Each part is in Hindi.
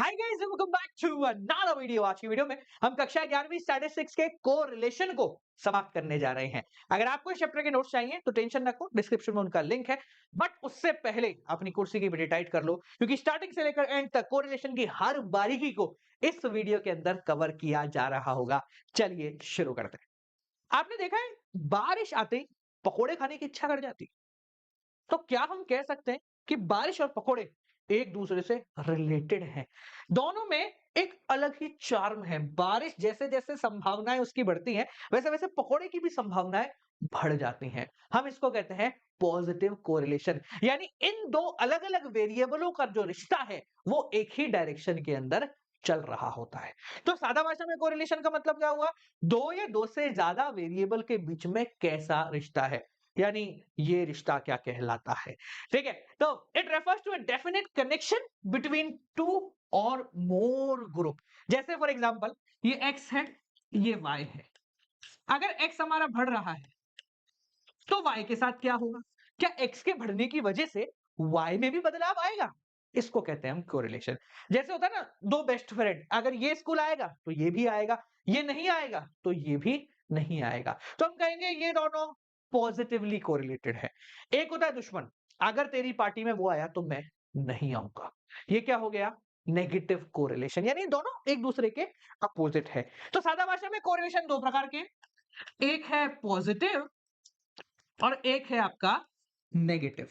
Hi guys, welcome back to another video. आज की वीडियो में हम कक्षा 11वीं स्टैटिस्टिक्स के कोरिलेशन को समाप्त करने जा रहे हैं। अगर आपको इस चैप्टर के नोट्स चाहिए तो टेंशन रखो, डिस्क्रिप्शन में उनका लिंक है। बट उससे पहले अपनी कुर्सी की बेटी टाइट कर लो, क्योंकि स्टार्टिंग से लेकर एंड तक कोरिलेशन की हर बारीकी को इस वीडियो के अंदर कवर किया जा रहा होगा। चलिए शुरू करते हैं। आपने देखा है, बारिश आते ही पकोड़े खाने की इच्छा कर जाती। तो क्या हम कह सकते हैं कि बारिश और पकोड़े एक दूसरे से रिलेटेड हैं? दोनों में एक अलग ही चार्म है। बारिश जैसे जैसे संभावनाएं उसकी बढ़ती हैं, वैसे वैसे पकोड़े की भी संभावनाएं बढ़ जाती हैं। हम इसको कहते हैं पॉजिटिव कोरिलेशन, यानी इन दो अलग अलग वेरिएबलों का जो रिश्ता है वो एक ही डायरेक्शन के अंदर चल रहा होता है। तो सादा भाषा में कोरिलेशन का मतलब क्या हुआ? दो या दो से ज्यादा वेरिएबल के बीच में कैसा रिश्ता है, यानी ये रिश्ता क्या कहलाता है। ठीक है, तो it refers to a definite connection between two और मोर ग्रुप। जैसे फॉर एग्जांपल, ये x है, ये y है। अगर x हमारा बढ़ रहा है तो y के साथ क्या होगा? क्या x के बढ़ने की वजह से y में भी बदलाव आएगा? इसको कहते हैं हम कोरिलेशन। जैसे होता है ना, दो बेस्ट फ्रेंड, अगर ये स्कूल आएगा तो ये भी आएगा, ये नहीं आएगा तो ये भी नहीं आएगा, तो हम कहेंगे ये दोनों पॉजिटिवली कोरिलेटेड है। एक होता है दुश्मन, अगर तेरी पार्टी में वो आया तो मैं नहीं आऊंगा, ये क्या हो गया? नेगेटिव कोरिलेशन, यानी दोनों एक दूसरे के अपोजिट है। तो सादा भाषा में कोरिलेशन दो प्रकार के, एक है पॉजिटिव और एक है आपका नेगेटिव।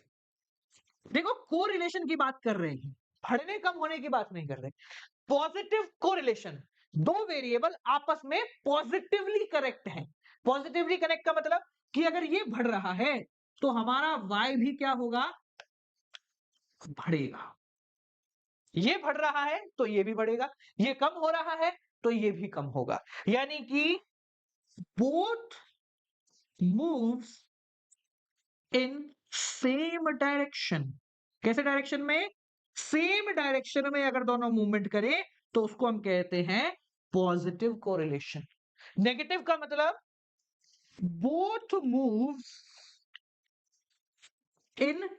देखो, कोरिलेशन की बात कर रहे हैं, बढ़ने कम होने की बात नहीं कर रहे। पॉजिटिव कोरिलेशन, दो वेरिएबल आपस में पॉजिटिवली कनेक्ट हैं। पॉजिटिवली कनेक्ट का मतलब कि अगर ये बढ़ रहा है तो हमारा y भी क्या होगा? बढ़ेगा। ये बढ़ रहा है तो ये भी बढ़ेगा, ये कम हो रहा है तो ये भी कम होगा, यानी कि both moves in same direction. कैसे डायरेक्शन में? सेम डायरेक्शन में अगर दोनों मूवमेंट करें तो उसको हम कहते हैं पॉजिटिव कोरिलेशन। नेगेटिव का मतलब both moves in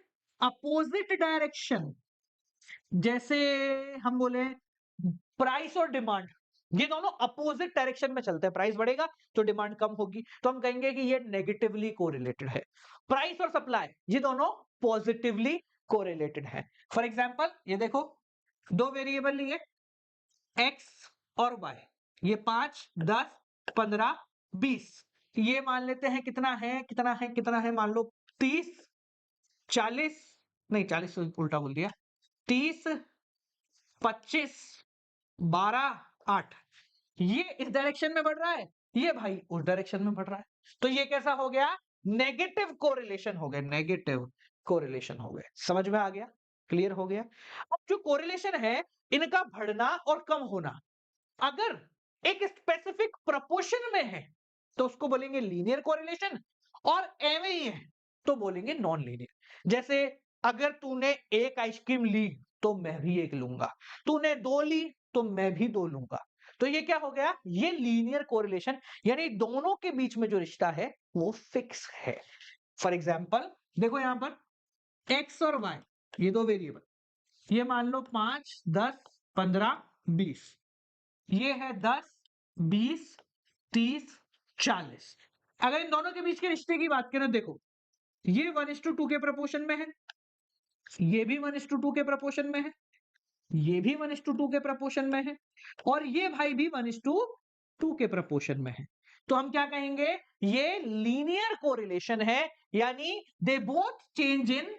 opposite direction. जैसे हम बोले प्राइस और डिमांड, ये दोनों अपोजिट डायरेक्शन में चलते हैं। प्राइस बढ़ेगा तो डिमांड कम होगी, तो हम कहेंगे कि ये नेगेटिवली कोरिलेटेड है। प्राइस और सप्लाई, ये दोनों पॉजिटिवली कोरिलेटेड है। फॉर एग्जांपल, ये देखो, दो वेरिएबल लिए x और y, ये 5, 10, 15, 20। ये मान लेते हैं कितना है, कितना है, कितना है, मान लो 30, 40, नहीं 40 तो उल्टा बोल दिया, 30, 25, 12, 8। ये इस डायरेक्शन में बढ़ रहा है, ये भाई उस डायरेक्शन में बढ़ रहा है, तो ये कैसा हो गया? नेगेटिव कोरिलेशन हो गया। नेगेटिव कोरिलेशन हो गया। समझ में आ गया? क्लियर हो गया? अब जो कोरिलेशन है, इनका बढ़ना और कम होना अगर एक स्पेसिफिक प्रोपोर्शन में है तो उसको बोलेंगे लीनियर कोरिलेशन, और एवं ही है तो बोलेंगे नॉन लीनियर। जैसे अगर तूने एक आइसक्रीम ली तो मैं भी एक लूंगा, तूने दो ली तो मैं भी दो लूंगा, तो ये क्या हो गया? ये लीनियर कोरिलेशन, यानी दोनों के बीच में जो रिश्ता है वो फिक्स है। फॉर एग्जाम्पल, देखो यहां पर x और y, ये दो वेरिएबल, ये मान लो 5, 10, 15, 20। ये है 10, 20, 30, 40। अगर इन दोनों के बीच के रिश्ते की बात करें, देखो ये 1:2 के प्रपोर्शन में है, ये भी 1:2 के प्रपोर्शन में है, ये भी 1:2 के प्रपोर्शन में है, और ये भाई भी 1:2 के प्रपोर्शन में है। तो हम क्या कहेंगे? ये लीनियर कोरिलेशन है, यानी they both change in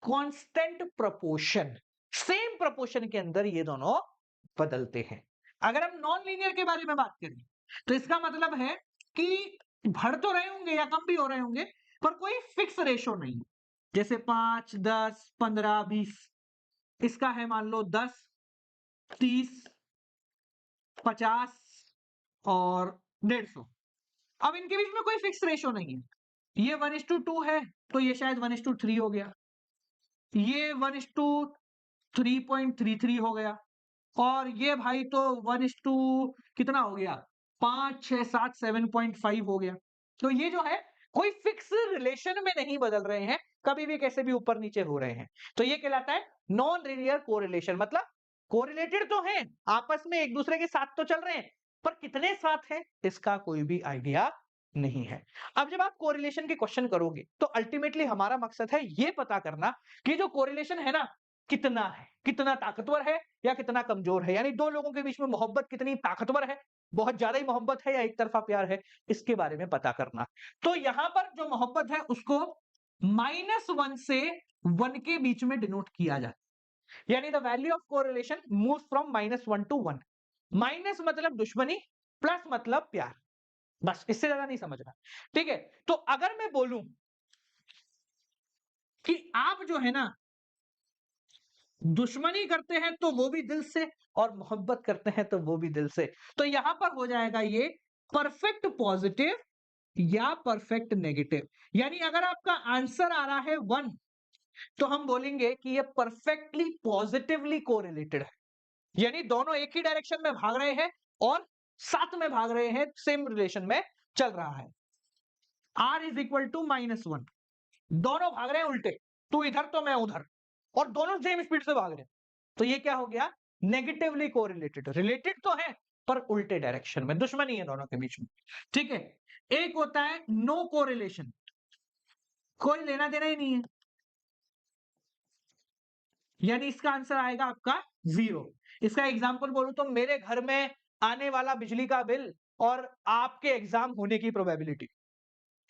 constant proportion. Same proportion के अंदर ये दोनों बदलते हैं। अगर हम नॉन लीनियर के बारे में बात करें तो इसका मतलब है कि बढ़ तो रहे होंगे या कम भी हो रहे होंगे, पर कोई फिक्स रेशो नहीं। जैसे 5, 10, 15, 20, इसका है मान लो 10, 30, 50 और 150। अब इनके बीच में कोई फिक्स रेशो नहीं है। ये 1:2 है तो ये शायद 1:3 हो गया, ये 1:3.33 हो गया, और ये भाई तो 1:, कितना हो गया, 5, 6, 7, 7.5 हो गया। तो ये जो है कोई फिक्स रिलेशन में नहीं बदल रहे हैं, कभी भी कैसे भी ऊपर नीचे हो रहे हैं, तो ये कहलाता है नॉन लीनियर कोरिलेशन। मतलब कोरिलेटेड तो हैं, आपस में एक दूसरे के साथ तो चल रहे हैं, पर कितने साथ हैं इसका कोई भी आइडिया नहीं है। अब जब आप कोरिलेशन के क्वेश्चन करोगे तो अल्टीमेटली हमारा मकसद है ये पता करना कि जो कोरिलेशन है, कितना ताकतवर है या कितना कमजोर है, यानी दो लोगों के बीच में मोहब्बत कितनी ताकतवर है, बहुत ज्यादा ही मोहब्बत है या एक तरफा प्यार है, इसके बारे में पता करना। तो यहां पर जो मोहब्बत है उसको -1 से 1 के बीच में डिनोट किया जाता है, यानी the value of correlation moves from -1 to 1। Minus मतलब दुश्मनी, प्लस मतलब प्यार, बस इससे ज्यादा नहीं समझना। ठीक है, तो अगर मैं बोलूं कि आप जो है ना दुश्मनी करते हैं तो वो भी दिल से, और मोहब्बत करते हैं तो वो भी दिल से, तो यहां पर हो जाएगा ये परफेक्ट पॉजिटिव या परफेक्ट नेगेटिव। यानी अगर आपका आंसर आ रहा है 1 तो हम बोलेंगे कि ये परफेक्टली पॉजिटिवली कोरिलेटेड है, यानी दोनों एक ही डायरेक्शन में भाग रहे हैं और साथ में भाग रहे हैं, सेम रिलेशन में चल रहा है। R इज इक्वल टू -1, दोनों भाग रहे हैं उल्टे, तू इधर तो मैं उधर, और दोनों सेम स्पीड से भाग रहे हैं, तो ये क्या हो गया, नेगेटिवली कोरिलेटेड। रिलेटेड तो है पर उल्टे डायरेक्शन में, दुश्मनी है दोनों के बीच में। ठीक है, एक होता है नो कोरिलेशन, कोई लेना देना ही नहीं है, यानी इसका आंसर आएगा आपका 0। इसका एग्जांपल बोलूं तो मेरे घर में आने वाला बिजली का बिल और आपके एग्जाम होने की प्रोबेबिलिटी,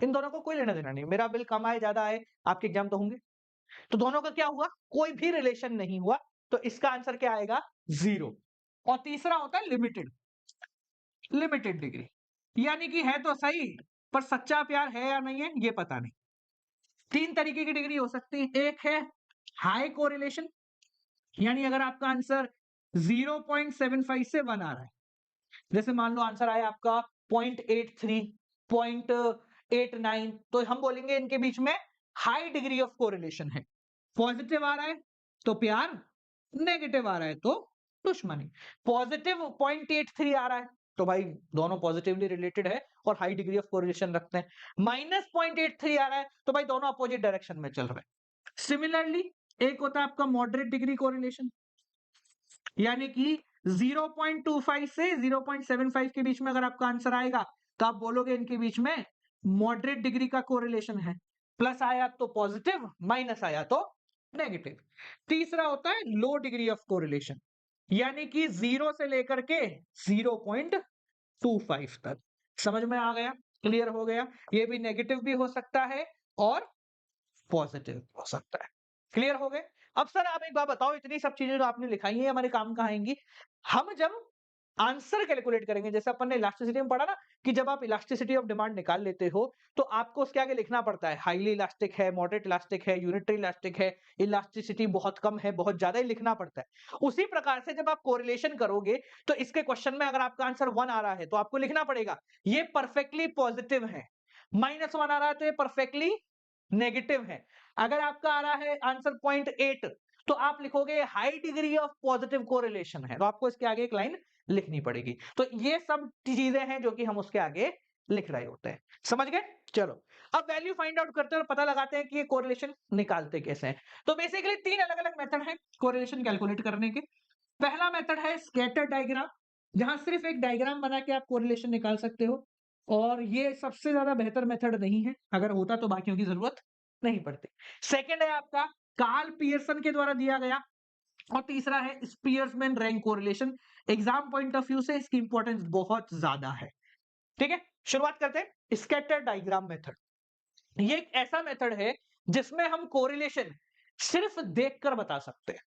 इन दोनों को कोई लेना देना नहीं, मेरा बिल कम आए ज्यादा आए आपके एग्जाम तो होंगे, तो दोनों का क्या हुआ, कोई भी रिलेशन नहीं हुआ, तो इसका आंसर क्या आएगा, 0। और तीसरा होता है लिमिटेड, लिमिटेड डिग्री, यानी कि है तो सही पर सच्चा प्यार है या नहीं है ये पता नहीं। तीन तरीके की डिग्री हो सकती है, एक है हाई कोरिलेशन, यानी अगर आपका आंसर 0.75 से 1 आ रहा है, जैसे मान लो आंसर आया आपका 0.83, 0.89, तो हम बोलेंगे इनके बीच में हाई डिग्री ऑफ कोरिलेशन है। पॉजिटिव आ रहा है तो प्यार, नेगेटिव आ रहा है तो दुश्मनी। पॉजिटिव 0.83 आ रहा है तो भाई दोनों पॉजिटिवली रिलेटेड है और हाई डिग्री ऑफ कोरिलेशन रखते हैं। -0.83 आ रहा है तो भाई दोनों अपोजिट डायरेक्शन में चल रहे हैं। सिमिलरली एक होता है आपका मॉडरेट डिग्री कोरिलेशन, यानी कि 0.25 से 0.75 के बीच में अगर आपका आंसर आएगा तो आप बोलोगे इनके बीच में मॉडरेट डिग्री का कोरिलेशन है, प्लस आया तो पॉजिटिव, माइनस आया तो नेगेटिव। तीसरा होता है लो डिग्री ऑफ कोरिलेशन, यानी कि 0 से लेकर के 0.25 तक। समझ में आ गया, क्लियर हो गया, ये भी नेगेटिव भी हो सकता है और पॉजिटिव हो सकता है। क्लियर हो गए। अब सर आप एक बात बताओ, इतनी सब चीजें जो आपने लिखाई है हमारे काम कहाँ आएंगी, हम जब आंसर कैलकुलेट करेंगे, जैसे अपन ने इलास्टिसिटी में पढ़ा ना कि जब आप इलास्टिसिटी ऑफ डिमांड निकाल लेते हो तो आपको उसके आगे लिखना पड़ता है हाईली इलास्टिक है, मॉडरेट इलास्टिक है, यूनिटरी इलास्टिक है, इलास्टिसिटी बहुत कम है, बहुत ज्यादा ही लिखना पड़ता है। उसी प्रकार से जब आप कोरिलेशन करोगे तो इसके क्वेश्चन में अगर आपका आंसर 1 आ रहा है तो आपको लिखना पड़ेगा ये परफेक्टली पॉजिटिव है, -1 आ रहा है तो ये परफेक्टली नेगेटिव है। अगर आपका आ रहा है आंसर 0.8 तो आप लिखोगे high degree of positive correlation है, तो आपको इसके आगे एक लाइन लिखनी पड़ेगी। तो ये सब चीजें हैं जो कि हम उसके आगे लिख रहे होते हैं, समझ गए। चलो अब वैल्यू फाइंड आउट करते हैं और पता लगाते हैं कि ये कोरिलेशन निकालते कैसे हैं। तो बेसिकली तीन अलग अलग मेथड है कोरिलेशन कैलकुलेट करने के। पहला मेथड है स्कैटर डायग्राम, जहां सिर्फ एक डायग्राम बना के आप कोरिलेशन निकाल सकते हो, और ये सबसे ज्यादा बेहतर मेथड नहीं है, अगर होता तो बाकियों की जरूरत नहीं पड़ती। सेकंड है आपका कार्ल पियर्सन के द्वारा दिया गया, और तीसरा है Spearman rank correlation. Exam point of view से इसकी इंपॉर्टेंस बहुत ज्यादा है। ठीक है, शुरुआत करते हैं स्कैटर डायग्राम मेथड। ये एक ऐसा मेथड है जिसमें हम कोरिलेशन सिर्फ देखकर बता सकते हैं,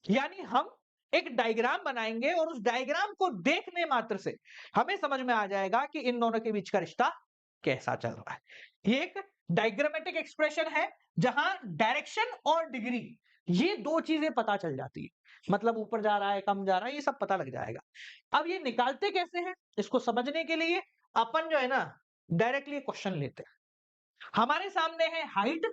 यानी हम एक डायग्राम बनाएंगे और उस डायग्राम को देखने मात्र से हमें समझ में आ जाएगा कि इन दोनों के बीच का रिश्ता कैसा चल रहा है। ये एक डायग्रामेटिक एक्सप्रेशन है जहां डायरेक्शन और डिग्री ये दो चीजें पता चल जाती है, मतलब ऊपर जा रहा है कम जा रहा है ये सब पता लग जाएगा। अब ये निकालते कैसे हैं इसको समझने के लिए अपन जो है ना डायरेक्टली क्वेश्चन लेते हैं। हमारे सामने है हाइट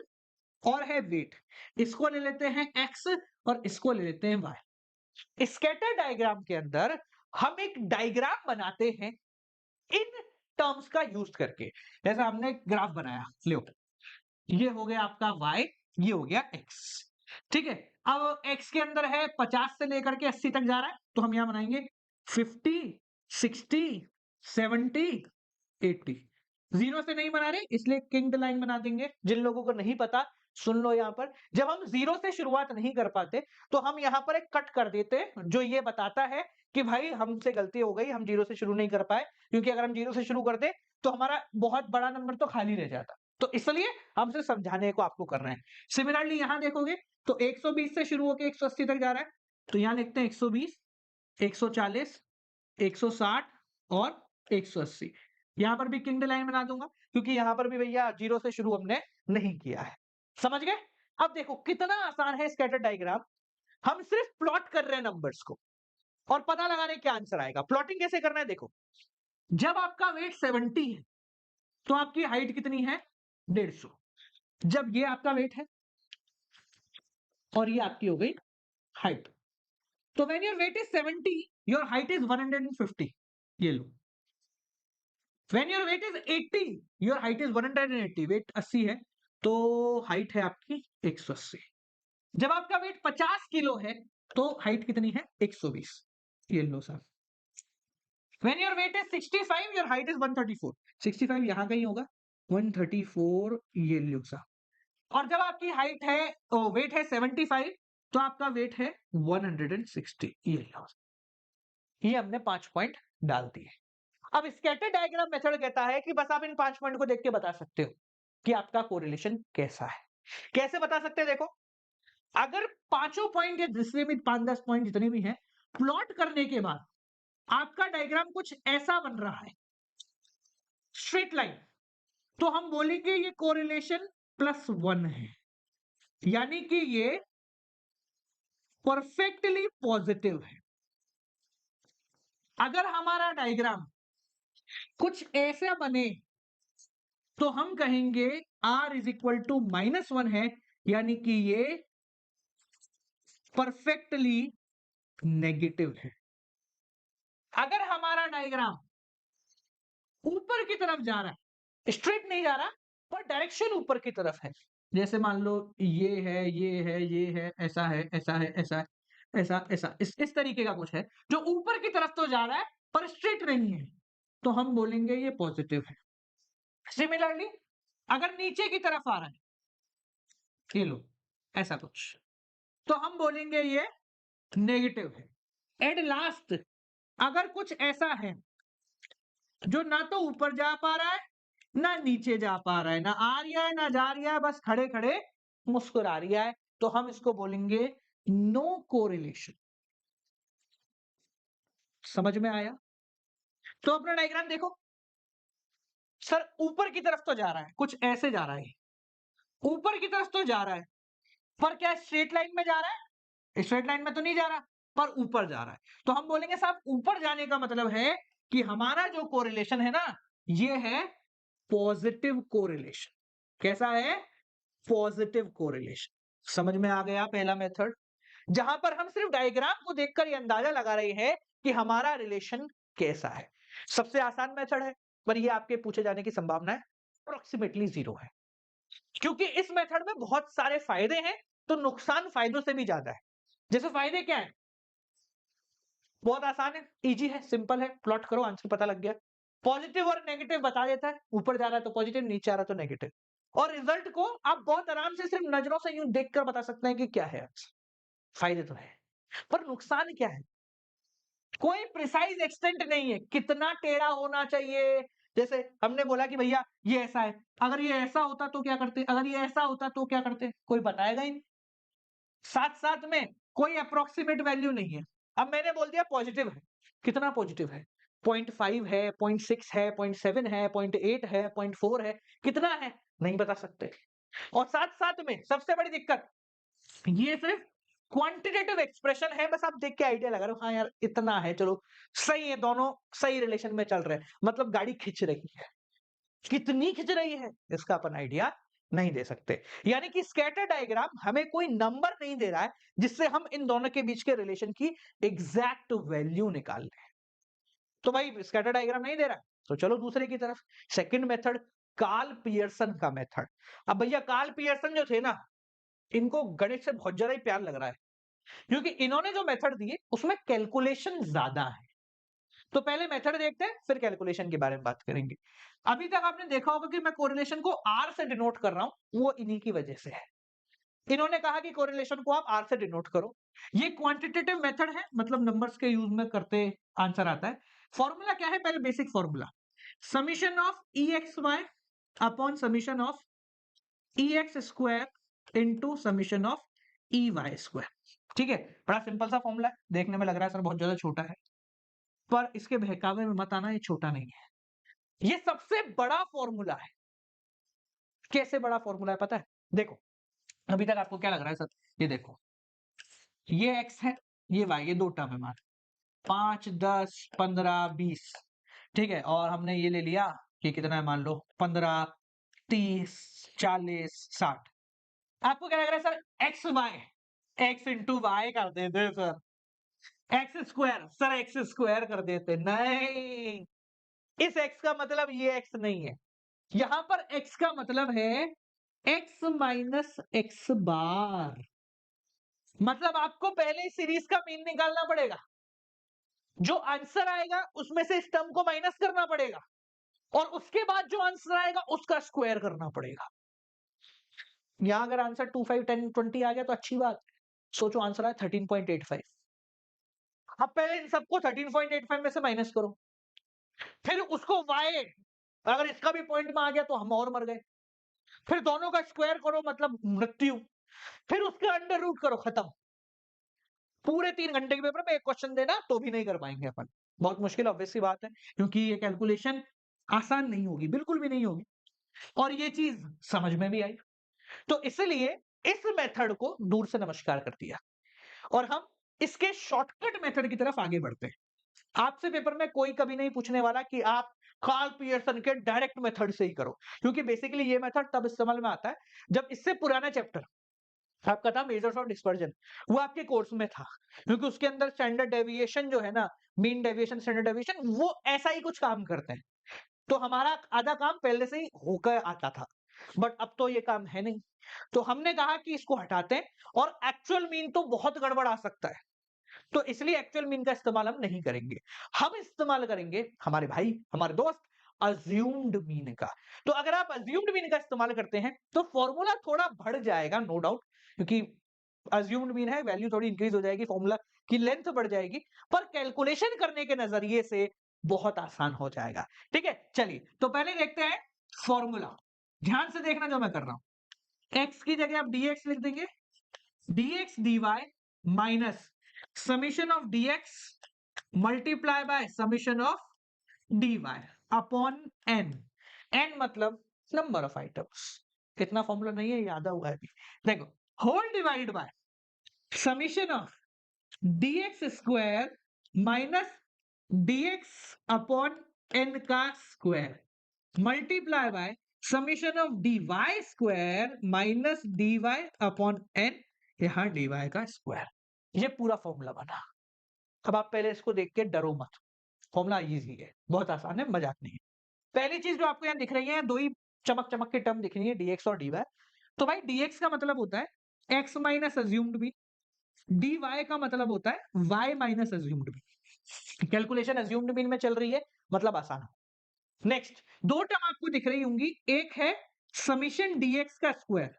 और है वेट, इसको ले लेते हैं एक्स और इसको ले लेते हैं वाई। स्कैटर डायग्राम के अंदर हम एक डायग्राम बनाते हैं इन टर्म्स का यूज करके। जैसे हमने ग्राफ बनाया, लो ये हो गया आपका y, ये हो गया x। ठीक है, अब x के अंदर है 50 से लेकर के 80 तक जा रहा है, तो हम यहां बनाएंगे 50, 60, 70, 80। जीरो से नहीं बना रहे, इसलिए किंग्ड लाइन बना देंगे। जिन लोगों को नहीं पता सुन लो, यहां पर जब हम जीरो से शुरुआत नहीं कर पाते तो हम यहां पर एक कट कर देते, जो ये बताता है कि भाई हमसे गलती हो गई, हम जीरो से शुरू नहीं कर पाए, क्योंकि अगर हम जीरो से शुरू करते तो हमारा बहुत बड़ा नंबर तो खाली रह जाता। तो इसलिए हम सिर्फ समझाने को आपको कर रहे हैं। सिमिलरली यहां देखोगे तो 120 से शुरू होकर 180 तक जा रहा है, तो यहां लिखते हैं 120, 140, 160 और 180। यहां पर भी किंग्ड लाइन बना दूंगा, क्योंकि यहां पर भी भैया जीरो से शुरू हमने नहीं किया है। समझ गए? अब देखो कितना आसान है स्कैटर डायग्राम। हम सिर्फ प्लॉट कर रहे हैं नंबर्स को और पता लगाने क्या आंसर आएगा। प्लॉटिंग कैसे करना है देखो, जब आपका वेट 70 है तो आपकी हाइट कितनी है? 150। जब ये आपका वेट है और ये आपकी हो गई हाइट, तो when your weight is 70 your height is 150। ये लो, when your weight is 80 your height is 180। Weight 80 है तो हाइट है आपकी 180। जब आपका वेट 50 किलो है तो हाइट कितनी है? 120। ये लो साहब। When your weight is 65 your height is 134। 65 यहां कहीं होगा, 134 ये लो साहब। और जब आपकी हाइट है वेट है 75 तो आपका वेट है 160। ये लो, ये हमने 5 पॉइंट डाल दिए। अब स्कैटर डायग्राम मेथड कहता है कि बस आप इन 5 पॉइंट को देख के बता सकते हो कि आपका कोरिलेशन कैसा है। कैसे बता सकते हैं देखो, अगर पांचों पॉइंट या जिसमें भी 5-10 पॉइंट जितने भी हैं प्लॉट करने के बाद आपका डायग्राम कुछ ऐसा बन रहा है, स्ट्रेट लाइन, तो हम बोलेंगे ये कोरिलेशन +1 है, यानी कि ये परफेक्टली पॉजिटिव है। अगर हमारा डायग्राम कुछ ऐसा बने तो हम कहेंगे R इज इक्वल टू -1 है, यानी कि ये परफेक्टली नेगेटिव है। अगर हमारा डायग्राम ऊपर की तरफ जा रहा है, स्ट्रेट नहीं जा रहा पर डायरेक्शन ऊपर की तरफ है, जैसे मान लो ये है, ये है, ये है, ऐसा है, ऐसा है, ऐसा है, ऐसा ऐसा, इस तरीके का कुछ है जो ऊपर की तरफ तो जा रहा है पर स्ट्रेट नहीं है, तो हम बोलेंगे ये पॉजिटिव है। सिमिलरली अगर नीचे की तरफ आ रहा है, ये लो ऐसा कुछ, तो हम बोलेंगे ये नेगेटिव है। एंड लास्ट, अगर कुछ ऐसा है जो ना तो ऊपर जा पा रहा है ना नीचे जा पा रहा है, ना आ रहा है ना जा रहा है, बस खड़े खड़े मुस्कुरा रहा है, तो हम इसको बोलेंगे नो कोरिलेशन। समझ में आया? तो अपना डायग्राम देखो, सर ऊपर की तरफ तो जा रहा है, कुछ ऐसे जा रहा है, ऊपर की तरफ तो जा रहा है पर क्या स्ट्रेट लाइन में जा रहा है? स्ट्रेट लाइन में तो नहीं जा रहा पर ऊपर जा रहा है, तो हम बोलेंगे साहब ऊपर जाने का मतलब है कि हमारा जो कोरिलेशन है ना, ये है पॉजिटिव कोरिलेशन। कैसा है? Positive correlation. समझ में आ गया पहला मेथड, जहां पर हम सिर्फ डायग्राम को देखकर ये अंदाजा लगा रहे हैं कि हमारा रिलेशन कैसा है। सबसे आसान मेथड है पर ये आपके पूछे जाने की संभावना है अप्रोक्सीमेटली 0 है, क्योंकि इस मेथड में बहुत सारे फायदे हैं तो नुकसान फायदों से भी ज्यादा है। जैसे फायदे क्या है? बहुत आसान है, इजी है, सिंपल है, प्लॉट करो आंसर पता लग गया। पॉजिटिव और नेगेटिव बता देता है, ऊपर जा रहा है तो पॉजिटिव, नीचे आ रहा है तो नेगेटिव, और रिजल्ट को आप बहुत आराम से सिर्फ नजरों से यूं देखकर बता सकते हैं कि क्या है आंसर। फायदे तो है पर नुकसान क्या है? कोई प्रिसाइज एक्सटेंट नहीं है, कितना टेढ़ा होना चाहिए। जैसे हमने बोला कि भैया ये ऐसा है, अगर ये ऐसा होता तो क्या करते, अगर ये ऐसा होता तो क्या करते, कोई बताएगा ही नहीं। साथ साथ में कोई अप्रोक्सीमेट वैल्यू नहीं है। अब मैंने बोल दिया पॉजिटिव है, कितना पॉजिटिव है? 0.5 है, 0.6 है, 0.7 है, 0.8 है, 0.4 है, कितना है नहीं बता सकते। और साथ साथ में सबसे बड़ी दिक्कत, ये सिर्फ क्वांटिटेटिव एक्सप्रेशन है, बस आप देख के आइडिया लगा रहे हो, हाँ यार इतना है, चलो सही है, दोनों सही रिलेशन में चल रहे हैं, मतलब गाड़ी खिंच रही है। कितनी खिंच रही है इसका अपन आइडिया नहीं दे सकते। यानी कि स्कैटर डायग्राम हमें कोई नंबर नहीं दे रहा है जिससे हम इन दोनों के बीच के रिलेशन की एग्जैक्ट वैल्यू निकाल लें। तो भाई स्कैटर डायग्राम नहीं दे रहा है तो चलो दूसरे की तरफ, सेकंड मेथड कार्ल पियर्सन का मेथड। अब भैया कार्ल पियर्सन जो थे ना, इनको गणित से बहुत ज्यादा ही प्यार लग रहा है, क्योंकि इन्होंने जो मेथड दिए उसमें कैलकुलेशन ज्यादा है। तो पहले मेथड देखते हैं, फिर कैलकुलेशन के बारे में बात करेंगे। अभी तक आपने देखा होगा कि मैं कोरिलेशन को आर से डिनोट कर रहा हूं, वो इन्हीं की वजह से है। इन्होंने कहा कि कोरिलेशन को आप आर से डिनोट करो। ये क्वांटिटेटिव मेथड है, मतलब नंबर्स के यूज में करते आंसर आता है। फॉर्मूला क्या है? पहले basic formula, summation of E X Y upon summation of E X square into summation of E Y square. ठीक है, बड़ा सिंपल सा फॉर्मूला है, देखने में लग रहा है सर बहुत ज्यादा छोटा है, पर इसके बहकावे में मत आना, ये छोटा नहीं है, ये सबसे बड़ा फॉर्मूला है। कैसे बड़ा फॉर्मूला है पता है? देखो, अभी तक आपको क्या लग रहा है सर? ये देखो, ये x है, ये y, ये दो टर्म है मान 5 10 15 20, ठीक है, और हमने ये ले लिया कि कितना है, मान लो 15 30 40 60। आपको क्या लग रहा है sir? X y, x into y कर देते sir, x square, sir x square कर देते, नहीं, इस x का मतलब ये x नहीं है, यहां पर x का मतलब है x माइनस एक्स बार। मतलब आपको पहले इस सीरीज का मीन निकालना पड़ेगा, जो आंसर आएगा उसमें से इस टर्म को माइनस करना पड़ेगा, और उसके बाद जो आंसर आएगा उसका स्क्वायर करना पड़ेगा। यहां अगर आंसर 2 5 10 20 आ गया तो अच्छी बात, सोचो आंसर आया 13.85। अब पहले इन सबको 13.85 में से माइनस करो, फिर उसको y, अगर इसका भी पॉइंट में आ गया तो हम और मर गए, फिर दोनों का स्क्वायर करो मतलब मृत्यु, फिर उसके अंडर रूट करो, खत्म। पूरे 3 घंटे के पेपर में एक क्वेश्चन देना तो भी नहीं कर पाएंगे अपन, बहुत मुश्किल ऑब्वियस सी बात है, क्योंकि ये कैलकुलेशन आसान नहीं होगी, बिल्कुल भी नहीं होगी, और ये चीज समझ में भी आई। तो इसलिए इस मेथड को दूर से नमस्कार कर दिया, और हम इसके शॉर्टकट मेथड की तरफ आगे बढ़ते हैं। आपसे पेपर में कोई कभी नहीं पूछने वाला कि आप कार्ल पियर्सन के डायरेक्ट मेथड से ही करो, क्योंकि बेसिकली ये मेथड तब इस्तेमाल में आता है जब इससे पुराना चैप्टर आपका था मेजर्स ऑफ डिस्पर्जन, वो आपके कोर्स में था, क्योंकि उसके अंदर स्टैंडर्ड डेविएशन जो है ना, मीन डेविएशन स्टैंडर्ड डेविएशन, वो ऐसा ही कुछ काम करते हैं। तो हमारा आधा काम पहले से ही होकर आता था, बट अब तो ये काम है नहीं, तो हमने कहा कि इसको हटाते हैं, और एक्चुअल मीन तो बहुत गड़बड़ आ सकता है, तो इसलिए एक्चुअल मीन का इस्तेमाल हम नहीं करेंगे, हम इस्तेमाल करेंगे हमारे भाई हमारे दोस्त अज्यूम्ड मीन का। तो अगर आप अज्यूम्ड मीन का इस्तेमाल करते हैं तो फॉर्मूला थोड़ा बढ़ जाएगा, नो डाउट, क्योंकि अज्यूम्ड मीन है, वैल्यू थोड़ी इंक्रीज हो जाएगी, फॉर्मूला की लेंथ बढ़ जाएगी, पर कैलकुलेशन करने के नजरिए से बहुत आसान हो जाएगा। ठीक है, चलिए तो पहले देखते हैं फॉर्मूला, ध्यान से देखना जो मैं कर रहा हूं। x की जगह आप dx लिख देंगे, dx dy minus summation of dx multiply by summation of dy upon n, n मतलब नंबर ऑफ आइटम्स, कितना फॉर्मूला नहीं है, याद हुआ है अभी, देखो, whole divide by summation of dx square minus dx upon n का square multiply by summation of dy square minus dy upon n, यहां dy का स्क्वायर। ये पूरा फॉर्मूला बना। अब आप पहले इसको देख के डरो मत, फॉर्मूला इजी है, बहुत आसान है, मजाक नहीं है। पहली चीज जो आपको यहाँ दिख रही है, दो ही चमक चमक के टर्म दिख रही है, dx और dy। तो भाई dx का मतलब होता है x minus assumed b, dy का मतलब होता है y minus assumed b. Calculation assumed mean में चल रही है, मतलब आसान है। नेक्स्ट दो टर्म आपको दिख रही होंगी, एक है समीशन dx का स्क्वायर,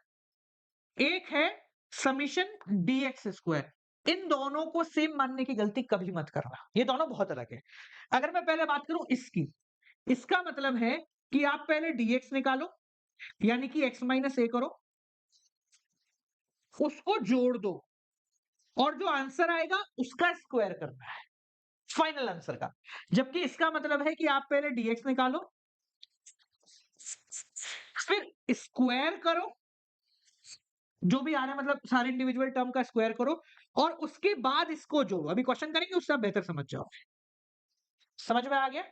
एक है समीशन dx स्क्वायर। इन दोनों को सेम मानने की गलती कभी मत करना, ये दोनों बहुत अलग है। अगर मैं पहले बात करूं इसकी, इसका मतलब है कि आप पहले dx निकालो, यानी कि x माइनस ए करो, उसको जोड़ दो, और जो आंसर आएगा उसका स्क्वायर करना है फाइनल आंसर का। जबकि इसका मतलब है कि आप पहले dx निकालो, फिर स्क्वायर करो, जो भी आ रहा है मतलब सारे इंडिविजुअल टर्म का स्क्वायर करो, और उसके बाद इसको जोड़ो। अभी क्वेश्चन करेंगे, उससे आप बेहतर समझ जाओ, समझ में आ गया।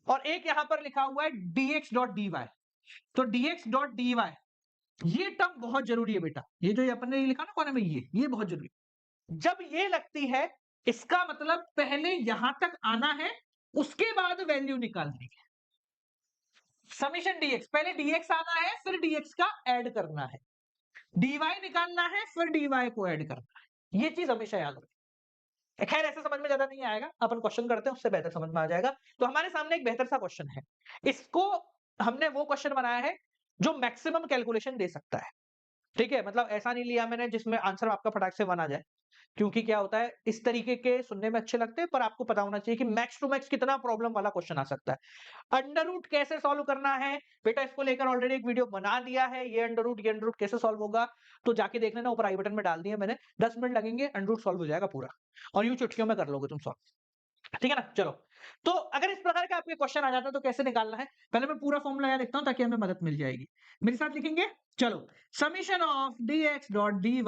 और एक यहां पर लिखा हुआ है dx डॉट dy, तो dx डॉट dy, ये टर्म बहुत जरूरी है बेटा, ये जो अपन ने लिखा ना कोने में, ये बहुत जरूरी है। जब ये लगती है, इसका मतलब पहले यहां तक आना है, उसके बाद वैल्यू निकालनी है। समीशन dx, पहले dx आना है, फिर dx का ऐड करना है। डीवाई निकालना है, फिर डीवाई को ऐड करना है। ये चीज हमेशा याद रखें। खैर ऐसे समझ में ज्यादा नहीं आएगा, अपन क्वेश्चन करते हैं, उससे बेहतर समझ में आ जाएगा। तो हमारे सामने एक बेहतर सा क्वेश्चन है, इसको हमने वो क्वेश्चन बनाया है जो मैक्सिमम कैलकुलेशन दे सकता है। ठीक है, मतलब ऐसा नहीं लिया मैंने जिसमें आंसर आपका फटाक से 1 आ जाए, क्योंकि क्या होता है इस तरीके के सुनने में अच्छे लगते हैं, पर आपको पता होना चाहिए कि मैक्स टू मैक्स कितना प्रॉब्लम वाला क्वेश्चन आ सकता है। अंडर रूट कैसे सॉल्व करना है बेटा, इसको लेकर ऑलरेडी एक वीडियो बना दिया है। ये अंडर रूट कैसे सॉल्व होगा तो जाके देख लेना, ऊपर आई बटन में डाल दिया मैंने। 10 मिनट लगेंगे, अंडर रूट सॉल्व हो जाएगा पूरा, और यूं चुटकियों में कर लोगे तुम सॉल्व। ठीक है ना, चलो। तो अगर इस प्रकार का आपके क्वेश्चन आ जाता है तो कैसे निकालना है, पहले मैं पूरा फॉर्मूला यहाँ लिखता हूँ ताकि हमें मदद मिल जाएगी। मेरे साथ लिखेंगे, चलो। Summation of dx dot dy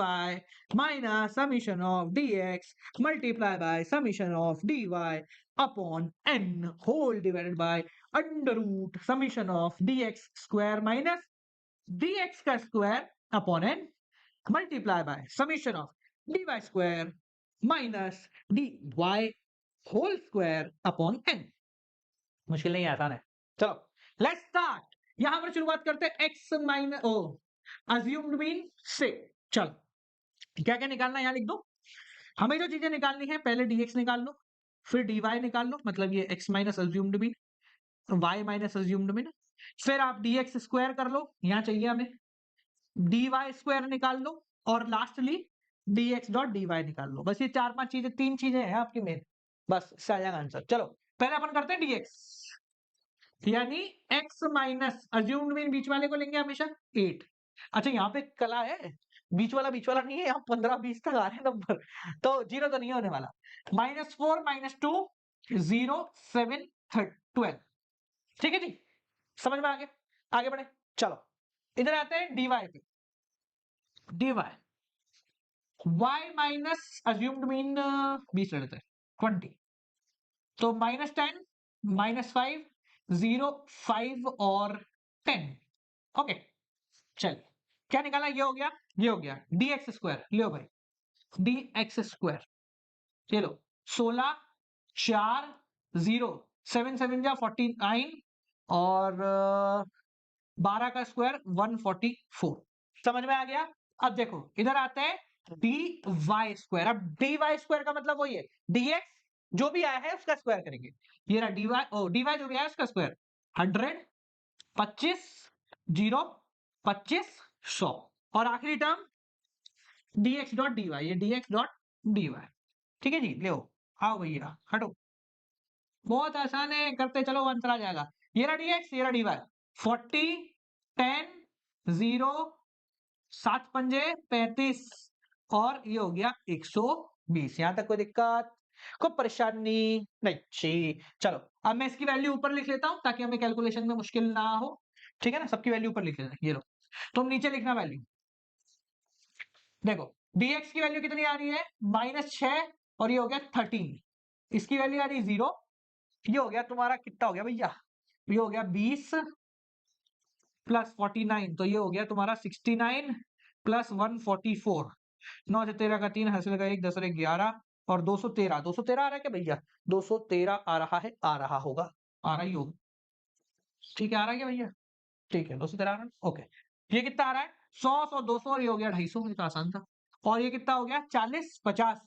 minus summation of dx multiply by summation of dy upon n whole divided by under root summation of dx square minus dx का square upon n multiply by summation of dy square minus dy whole square upon n। मुश्किल नहीं है, आसान है। चलो लेट्स स्टार्ट। यहां पर शुरुआत करते हैं x minus O assumed mean से। चलो क्या क्या निकालना है यहां लिख दो। हमें जो चीजें निकालनी है, पहले dx निकाल लो, फिर dy निकाल लो, मतलब ये x minus assumed mean, y minus assumed mean, फिर आप dx स्क्वायर कर लो, यहां चाहिए हमें dy स्क्वायर निकाल लो, और लास्टली dx डॉट dy निकाल लो। बस ये 4-5 चीजें, 3 चीजें हैं आपकी मेन, बस इससे आ जाएगा आंसर। चलो पहले अपन करते हैं dx, यानी x माइनस अज्यूम्ड मीन बीच वाले को लेंगे हमेशा 8। अच्छा यहाँ पे कला है, बीच वाला नहीं है, यहाँ 15-20 तक आ रहे हैं नंबर, तो जीरो तो नहीं होने वाला। -4 -2 0 7 12। ठीक है जी, समझ में आ गया, आगे बढ़े। चलो इधर आते हैं dy पे। dy y minus assumed mean 20 ले लेते हैं 20, तो -10 -5 0 5 और 10। ओके चलिए, क्या निकाला, ये हो गया, ये हो गया dx स्क्वायर, लो भाई dx स्क्वायर, ये लो 16 4 0 7 7 जा 49 और 12 का स्क्वायर 144। समझ में आ गया। अब देखो इधर आते हैं dy स्क्वायर। अब dy स्क्वायर का मतलब वही है, dx जो भी आया है उसका स्क्वायर करेंगे। ये रहा dy जो भी आया उसका स्क्वायर 100 25 0 25 100, और आखिरी टर्म dx डॉट dy, ये dx डॉट dy। ठीक है जी, ले आओ भैया हटो, बहुत आसान है, करते चलो आंसर आ जाएगा। ये रहा dx, ये रहा dy, 40 10 0 7 पंजे 35 और ये हो गया 120। यहां तक कोई दिक्कत, कोई परेशानी नहीं चाहिए। चलो अब मैं इसकी वैल्यू ऊपर लिख लेता हूं ताकि हमें कैलकुलेशन में मुश्किल ना हो। ठीक है ना, सबकी वैल्यू ऊपर लिख लेते हैं, ये लो। तुम नीचे लिखना वैल्यू, देखो dx की वैल्यू कितनी आ रही है -6, और ये हो गया 13, इसकी वैल्यू आ रही है 0, ये हो गया तुम्हारा कितना हो गया भैया, ये हो गया 20 प्लस 49, तो ये हो गया तुम्हारा 69 प्लस 144। 9 से 13 का 3, हासिल का 1, 10 और 11 और 213। 213 आ रहा है क्या भैया, 213 आ रहा है, आ रहा होगा, आ रहा ही होगा। ठीक है, आ रहा है क्या भैया, ठीक है 213 आ रहा है, ओके। ये कितना आ रहा है 100 200, और ये हो गया 250, ये तो आसान था। और ये कितना हो गया 40 50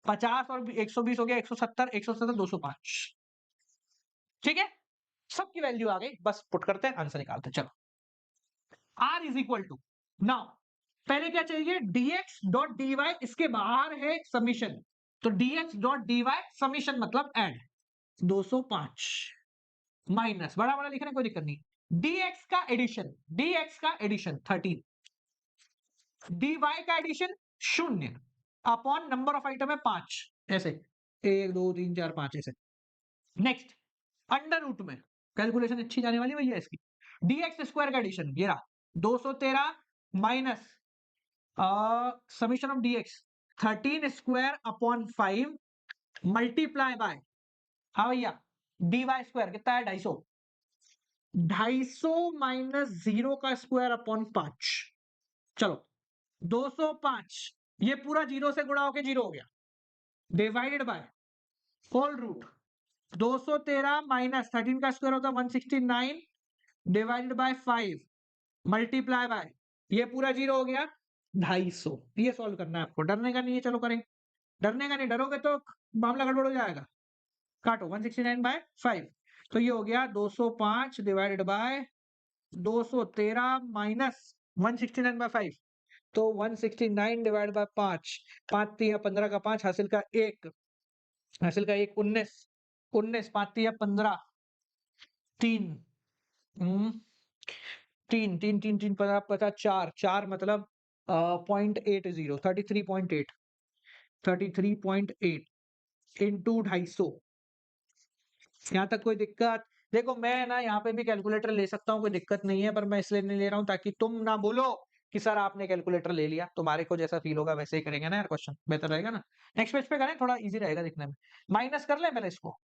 50 और 120 हो गया 170 170 205। ठीक है, सबकी वैल्यू आ गई, बस पुट करते हैं आंसर निकालते हैं। चलो r is equal to, now पहले क्या चाहिए dx डॉट dy, इसके बाहर है समीशन, तो dx डॉट dy समीशन मतलब ऐड 205 माइनस बड़ा बड़ा लिखने कोई दिक्कत नहीं, dx का एडिशन, dx का एडिशन 13, dy का addition 0 upon number of item है 5, ऐसे 1 2 3 4 5 ऐसे। नेक्स्ट अंडर रूट में कैलकुलेशन अच्छी जाने वाली भैया इसकी, dx स्क्वायर का एडिशन ये रहा 213 minus summation of dx 13 square upon 5 multiply by, हाँ भैया dy स्क्वायर कितना है 250, 250 माइनस 0 का स्क्वायर अपॉन 5। चलो 205, ये पूरा जीरो से गुणा होके जीरो हो गया, divided by whole root 213 minus 13 का स्क्वायर होता है 169 डिवाइडेड बाय 5 मल्टीप्लाई बाय, ये पूरा जीरो हो गया 250 ये सॉल्व करना है आपको, डरने का नहीं है, चलो करें। डरने का नहीं, डरोगे तो मामला गड़बड़ हो जाएगा। काटो 169/5, तो ये हो गया 205 डिवाइडेड बाय 213 माइनस 169/5, तो 169 डिवाइड बाय 5, 5 तिया 15 का 5, हासिल का 1, हासिल का 1 19, 19 5 तिया 15, 3 3 3 3 3 15 50 4 4 मतलब 0.80 33.8 33.8 इंटू 250। यहाँ तक कोई दिक्कत? देखो मैं ना यहाँ पे भी कैलकुलेटर ले सकता हूँ, कोई दिक्कत नहीं है, पर मैं इसलिए नहीं ले रहा हूँ ताकि तुम ना बोलो कि सर आपने कैलकुलेटर ले लिया। तुम्हारे को जैसा फील होगा वैसे ही करेंगे ना यार, क्वेश्चन बेहतर रहेगा ना। नेक्स्ट पेज पे करें, थोड़ा इजी रहेगा दिखने में। माइनस कर ले पहले इसको,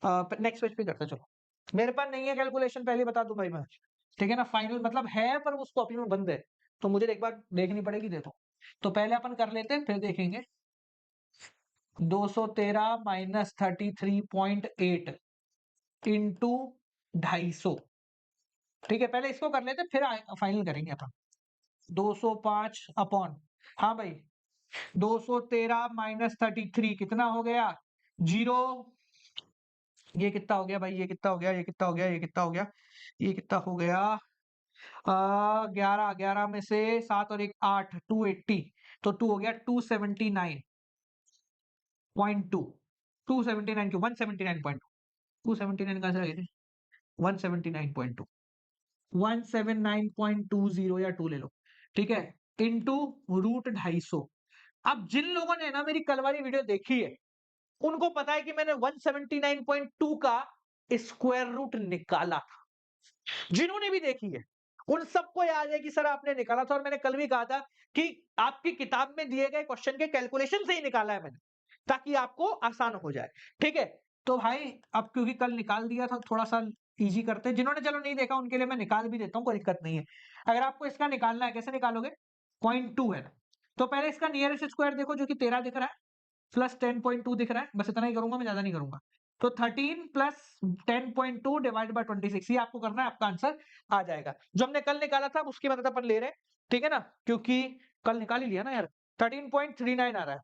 नेक्स्ट पेज पे करते चलो। मेरे पास नहीं है कैलकुलेशन, पहले बता दूं भाई मैं, ठीक है ना। फाइनल मतलब है पर उस कॉपी में बंद है, तो मुझे एक बार देखनी पड़ेगी, देखो। तो पहले अपन कर लेते हैं फिर देखेंगे। 213 माइनस 33.8 इंटू 250, ठीक है। पहले इसको कर लेते फिर फाइनल करेंगे अपन। 205 अपॉन, हाँ भाई, 213 माइनस 33 कितना हो गया? 0। ये कितना हो गया भाई? ये कितना हो गया? ये कितना हो गया? ये कितना हो गया? ये कितना हो गया? 11, 11 में से 7 और 1 8, 280, तो 2 हो गया 279.2, 279 क्यों, 179.2, 279 कहां से आ गए थे? 179.2, 179.20 या 2 ले लो, ठीक है, इंटू रूट 250। अब जिन लोगों ने ना मेरी कल वाली वीडियो देखी है उनको पता है कि मैंने 179.2 का स्क्वायर रूट निकाला था। जिन्होंने भी देखी है उन सबको याद है कि सर आपने निकाला था, और मैंने कल भी कहा था कि आपकी किताब में दिए गए क्वेश्चन के कैलकुलेशन से ही निकाला है मैंने, ताकि आपको आसान हो जाए, ठीक है। तो भाई अब क्योंकि कल निकाल दिया था, थोड़ा सा इजी करते हैं। जिन्होंने चलो नहीं देखा उनके लिए मैं निकाल भी देता हूँ, कोई दिक्कत नहीं है। अगर आपको इसका निकालना है, कैसे निकालोगे? 0.2 है ना, तो पहले इसका नियरेस्ट स्क्वायर देखो, जो कि 13 दिख रहा है, प्लस 10.2 दिख रहा है, बस इतना ही करूंगा मैं, ज्यादा नहीं करूंगा। तो 13 प्लस 10.2 डिवाइड बाय 26, ये आपको करना है, आपका आंसर आ जाएगा। जो हमने कल निकाला था उसकी मदद अपन ले रहे हैं, ठीक है ना, क्योंकि कल निकाल ही लिया ना यार। 13.39 आ रहा है,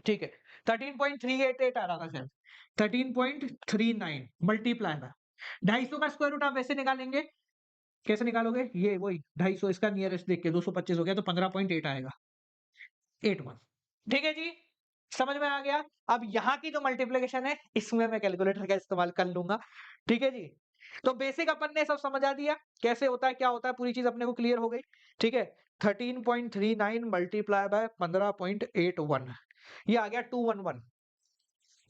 ठीक है, 13.388 आ रहा था शायद, 13.39 मल्टीप्लाई में 250 का स्क्वायर रूट आप वैसे निकालेंगे, कैसे निकालोगे? ये वही 250 इसका नियरेस्ट देख के 225 हो गया तो 15.8 आएगा, 81, ठीक है जी। समझ में आ गया? अब यहाँ की जो मल्टीप्लिकेशन है इसमें मैं कैलकुलेटर का इस्तेमाल कर लूंगा, ठीक है जी। तो बेसिक अपन ने सब समझा दिया, कैसे होता है क्या होता है, पूरी चीज अपने को क्लियर हो गई, ठीक है। 13.39 मल्टीप्लाई बाय 15.81, ये आ गया 211।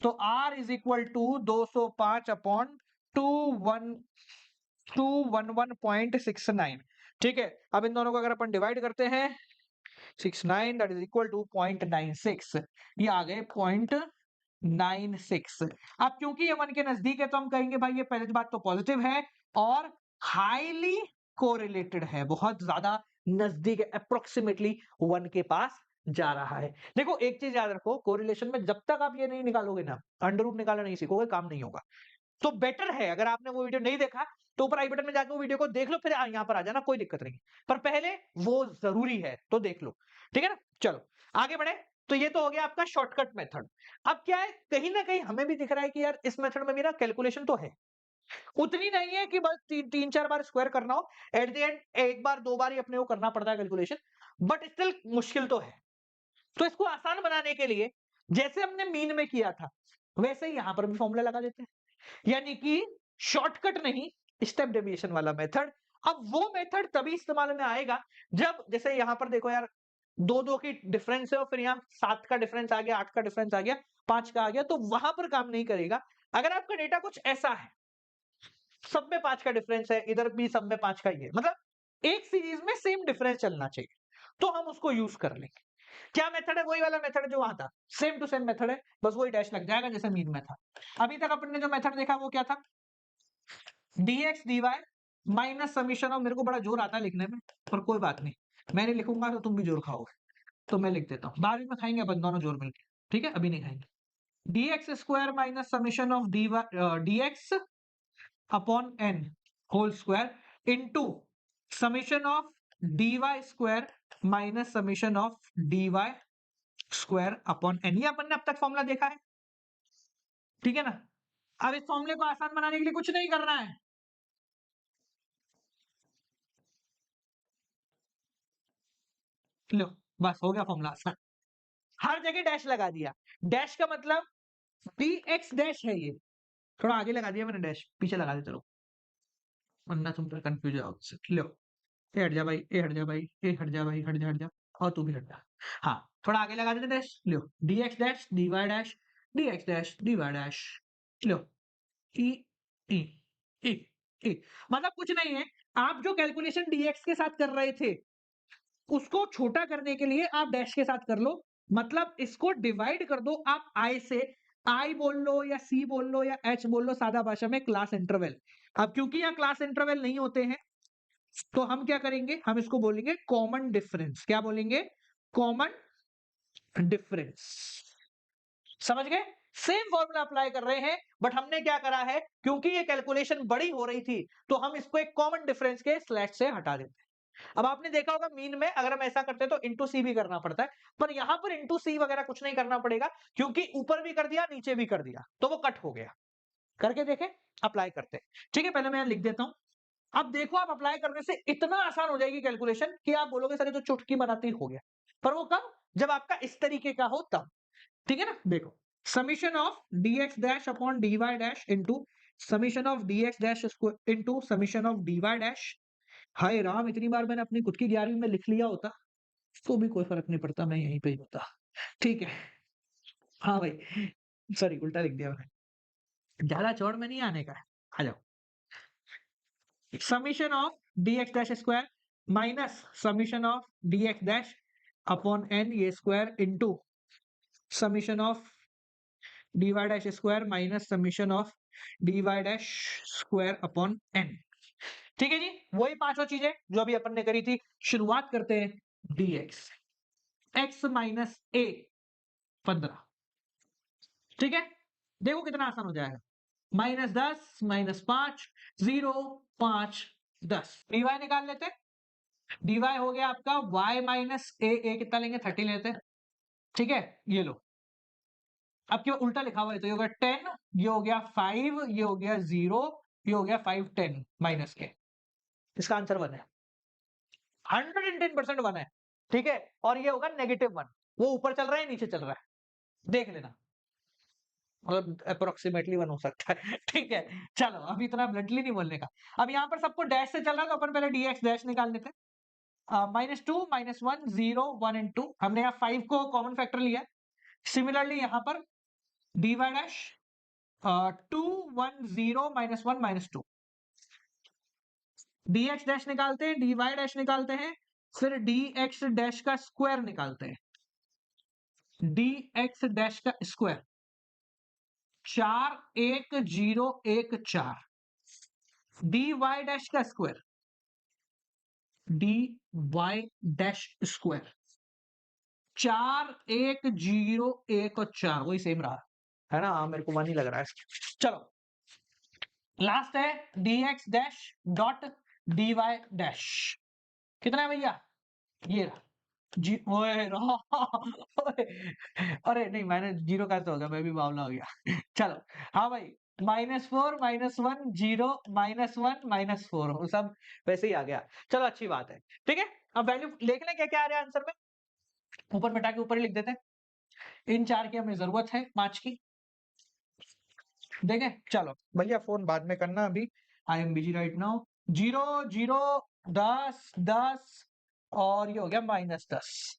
तो R इज इक्वल टू 205 अपॉन 211.69, ठीक है। अब इन दोनों को अगर अपन डिवाइड करते हैं, 69 दैट इज इक्वल टू 0.96, ये आ गए 0.96। अब क्योंकि ये 1 के नजदीक है तो हम कहेंगे भाई ये पहली बात तो पॉजिटिव है और हाईली कोरिलेटेड है, बहुत ज्यादा नजदीक है, अप्रोक्सीमेटली 1 के पास जा रहा है। देखो एक चीज याद रखो, कोरिलेशन में जब तक आप ये नहीं निकालोगे ना, अंडर रूट निकालना नहीं सीखोगे, काम नहीं होगा। तो बेटर है, अगर आपने वो वीडियो नहीं देखा तो ऊपर आई बटन में जाकर वो वीडियो को देख लो, फिर यहाँ पर आ जाना, कोई दिक्कत नहीं। पर पहले वो जरूरी है तो देख लो, ठीक है ना। चलो आगे बढ़े। तो ये तो हो गया आपका शॉर्टकट मेथड। अब क्या है, कहीं ना कहीं हमें भी दिख रहा है कि यार इस मेथड में भी ना कैलकुलेशन तो है, उतनी नहीं है कि बस 3-4 बार स्क्वायर करना हो। एट द एंड एक बार 2 बार ही अपने को करना पड़ता है कैलकुलेशन, बट स्टिल मुश्किल तो है। तो इसको आसान बनाने के लिए जैसे हमने मीन में किया था वैसे ही यहां पर भी फॉर्मूला लगा देते हैं, यानी कि शॉर्टकट नहीं, स्टेप डेविएशन वाला मेथड। अब वो मेथड तभी इस्तेमाल में आएगा जब, जैसे यहां पर देखो यार, 2-2 की डिफरेंस है और फिर यहाँ 7 का डिफरेंस आ गया, 8 का डिफरेंस आ गया, 5 का आ गया, तो वहां पर काम नहीं करेगा। अगर आपका डेटा कुछ ऐसा है, सब में 5 का डिफरेंस है, इधर भी सब में 5 का ही है, मतलब एक सीरीज में सेम डिफरेंस चलना चाहिए, तो हम उसको यूज कर लेंगे। क्या मेथड है? वही वाला मेथड जो वहां था, सेम टू सेम मेथड है, बस वही डैश लग जाएगा जैसे मीन में था। अभी तक अपन ने जो मेथड देखा वो क्या था? dx dy minus summation of, मेरे को बड़ा जोर आता है लिखने में, पर कोई बात नहीं, मैं नहीं लिखूंगा तो तुम भी जोर खाओगे, तो मैं लिख देता हूँ, बाद में खाएंगे अपन दोनों जोर मिलकर, ठीक है, अभी नहीं खाएंगे। dx square minus summation of dx upon n whole square into summation of dy square minus summation of d y square upon n. ये अपन ने अब तक फॉर्मूला देखा है, ठीक है ना। अब इस फॉर्मूले को आसान बनाने के लिए कुछ नहीं करना है, लो बस हो गया फॉर्मूला आसान। हर जगह डैश लगा दिया। डैश का मतलब डी एक्स डैश है ये, थोड़ा आगे लगा दिया मैंने डैश, पीछे लगा दे चलो, वरना तुम फिर कंफ्यूज जाओगे। लो ए हट जा भाई, ए हट जा भाई, ए हट जा भाई, हट जा, और तू भी हट जा। हाँ, थोड़ा आगे लगा देते डैश, लो D x dash D Y dash, D x dash D Y dash, लो ई ई ई ई। मतलब कुछ नहीं है, आप जो कैलकुलेशन डीएक्स के साथ कर रहे थे उसको छोटा करने के लिए आप डैश के साथ कर लो। मतलब इसको डिवाइड कर दो आप आई से, आई बोल लो या सी बोल लो या एच बोल लो, सादा भाषा में क्लास इंटरवल। अब क्योंकि यहाँ क्लास इंटरवल नहीं होते हैं तो हम क्या करेंगे, हम इसको बोलेंगे कॉमन डिफरेंस। क्या बोलेंगे? Common difference. समझ गए? सेम फॉर्मूला अप्लाई कर रहे हैं, बट हमने क्या करा है, क्योंकि ये कैलकुलेशन बड़ी हो रही थी तो हम इसको एक कॉमन डिफरेंस के स्लैश से हटा देते हैं। अब आपने देखा होगा मीन में अगर हम ऐसा करते हैं तो इंटू सी भी करना पड़ता है, पर यहां पर इंटू सी वगैरह कुछ नहीं करना पड़ेगा, क्योंकि ऊपर भी कर दिया नीचे भी कर दिया तो वो कट हो गया। करके देखें, अप्लाई करते हैं। ठीक है, पहले मैं लिख देता हूं। अब देखो, आप अप्लाई करने से इतना आसान हो जाएगी कैलकुलेशन कि आप बोलोगे सर ये तो चुटकी बनाते ही हो गया, पर वो कब? जब आपका इस तरीके का हो तब। ठीक है ना। देखो, summation of dx dash upon dy dash into summation of dx dash into summation of dy dash. हाय राम, इतनी बार मैंने अपनी खुद की 11वीं में लिख लिया होता तो भी कोई फर्क नहीं पड़ता, मैं यहीं पे ही होता। ठीक है, हाँ भाई, सॉरी उल्टा लिख दिया मैंने, ज्यादा चौड़ में नहीं आने का है। आ जाओ, summation of dx dash square minus summation of dx dash upon n ये square into summation of dy dash square minus summation of dy dash square upon n। ठीक है जी, वही पांचों चीजें जो अभी अपन ने करी थी। शुरुआत करते हैं dx, x माइनस a 15। ठीक है, देखो कितना आसान हो जाएगा। -10 -5 0 5 10, dy निकाल लेते हैं। dy हो गया आपका y माइनस a कितना लेंगे? 30 लेते हैं। ठीक है, ये लो, अब क्यों उल्टा लिखा हुआ है तो ये हो गया 10, ये हो गया 5, ये हो गया 0, ये हो गया 5 10 माइनस के। इसका आंसर 1 है, 110% 1 है। ठीक है, और ये होगा -1, वो ऊपर चल रहा है नीचे चल रहा है, देख लेना, मतलब अप्रोक्सीमेटली 1 हो सकता है। ठीक है, चलो अभी इतना ब्लंटली नहीं बोलने का। अब यहाँ पर सबको डैश से चल रहा है तो अपन पहले dx डैश निकाल लेते हैं। -2 -1 0 1 एंड 2, हमने यहाँ 5 को कॉमन फैक्टर लिया। सिमिलरली यहाँ पर dy डैश 2 1 0 -1 -2, dx डैश निकालते हैं, dy डैश निकालते हैं, फिर dx डैश का स्क्वायर निकालते हैं। dx डैश का स्क्वायर 4 1 0 1 4, dy डैश का स्क्वायर dy डैश स्क्वायर 4 1 0 1 और 4, वही सेम रहा है ना। हाँ, मेरे को 1 ही लग रहा है। चलो लास्ट है dx dash dot dy dash, कितना है भैया? ये रहा जी। ओए ओए, अरे नहीं, मैंने जीरो का तो होगा, मैं भी बावला हो गया। चलो, हाँ भाई, -4 -1 0 -1 -4, वो सब वैसे ही आ गया। चलो अच्छी बात है। ठीक है, अब वैल्यू देख लें क्या क्या आ रहा है आंसर में। ऊपर मिटा के ऊपर ही लिख देते हैं। इन 4 की हमें जरूरत है, 5 की। देखें, चलो भैया फोन बाद में करना, अभी I am busy right now. 0 0 10 10 और ये हो गया -10।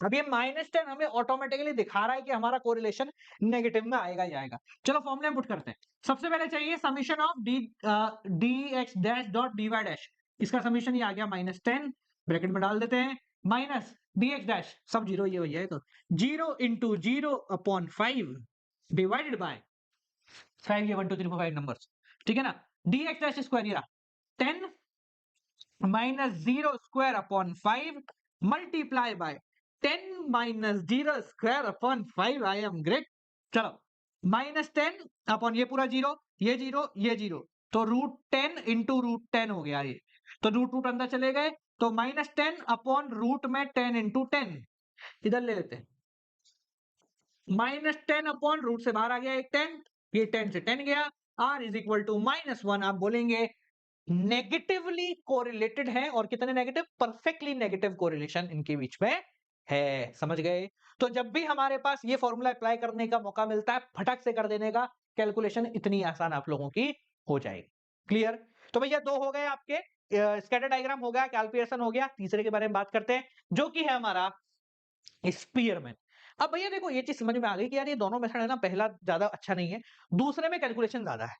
अब ये -10 हमें ऑटोमेटिकली दिखा रहा है कि हमारा कोरिलेशन नेगेटिव में आएगा ही आएगा। चलो फॉर्मूला पुट करते हैं। सबसे पहले चाहिए summation of d x dash dot d Y dash. इसका समीशन ये आ गया -10, ब्रैकेट में डाल देते हैं, माइनस डी एक्स डैश, सब जीरो ये भैया है तो 0 इंटू 0 अपॉन 5 डिवाइडेड बाय 5, ये 1 2 3 4 5 नंबर्स। ठीक है ना। डी एक्स डैश स्क्वायर ये रहा 10 minus 0 square upon 5 multiply by 10 minus 0 square upon 5। I am great. चलो, -10 अपॉन ये पूरा जीरो, ये जीरो, ये जीरो, तो √10 इंटू √10 हो गया ये, तो √रूट अंदर चले गए, तो -10 अपॉन रूट में 10 इंटू 10, इधर ले लेते हैं, -10 अपॉन रूट से बाहर आ गया एक 10, ये 10 से 10 गया, r इज इक्वल टू -1। आप बोलेंगे नेगेटिवली कोरिलेटेड है, और कितने नेगेटिव, परफेक्टली नेगेटिव कोरिलेशन इनके बीच में है। समझ गए? तो जब भी हमारे पास ये फॉर्मूला अप्लाई करने का मौका मिलता है, फटक से कर देने का, कैलकुलेशन इतनी आसान आप लोगों की हो जाएगी। क्लियर? तो भैया दो हो गए आपके, स्कैटर डायग्राम हो गया, कैलकुलेशन हो गया। तीसरे के बारे में बात करते हैं, जो कि है हमारा स्पीयरमैन। अब भैया देखो ये चीज समझ में आ गई कि यार ये दोनों मेथड है ना, पहला ज्यादा अच्छा नहीं है, दूसरे में कैलकुलेशन ज्यादा है।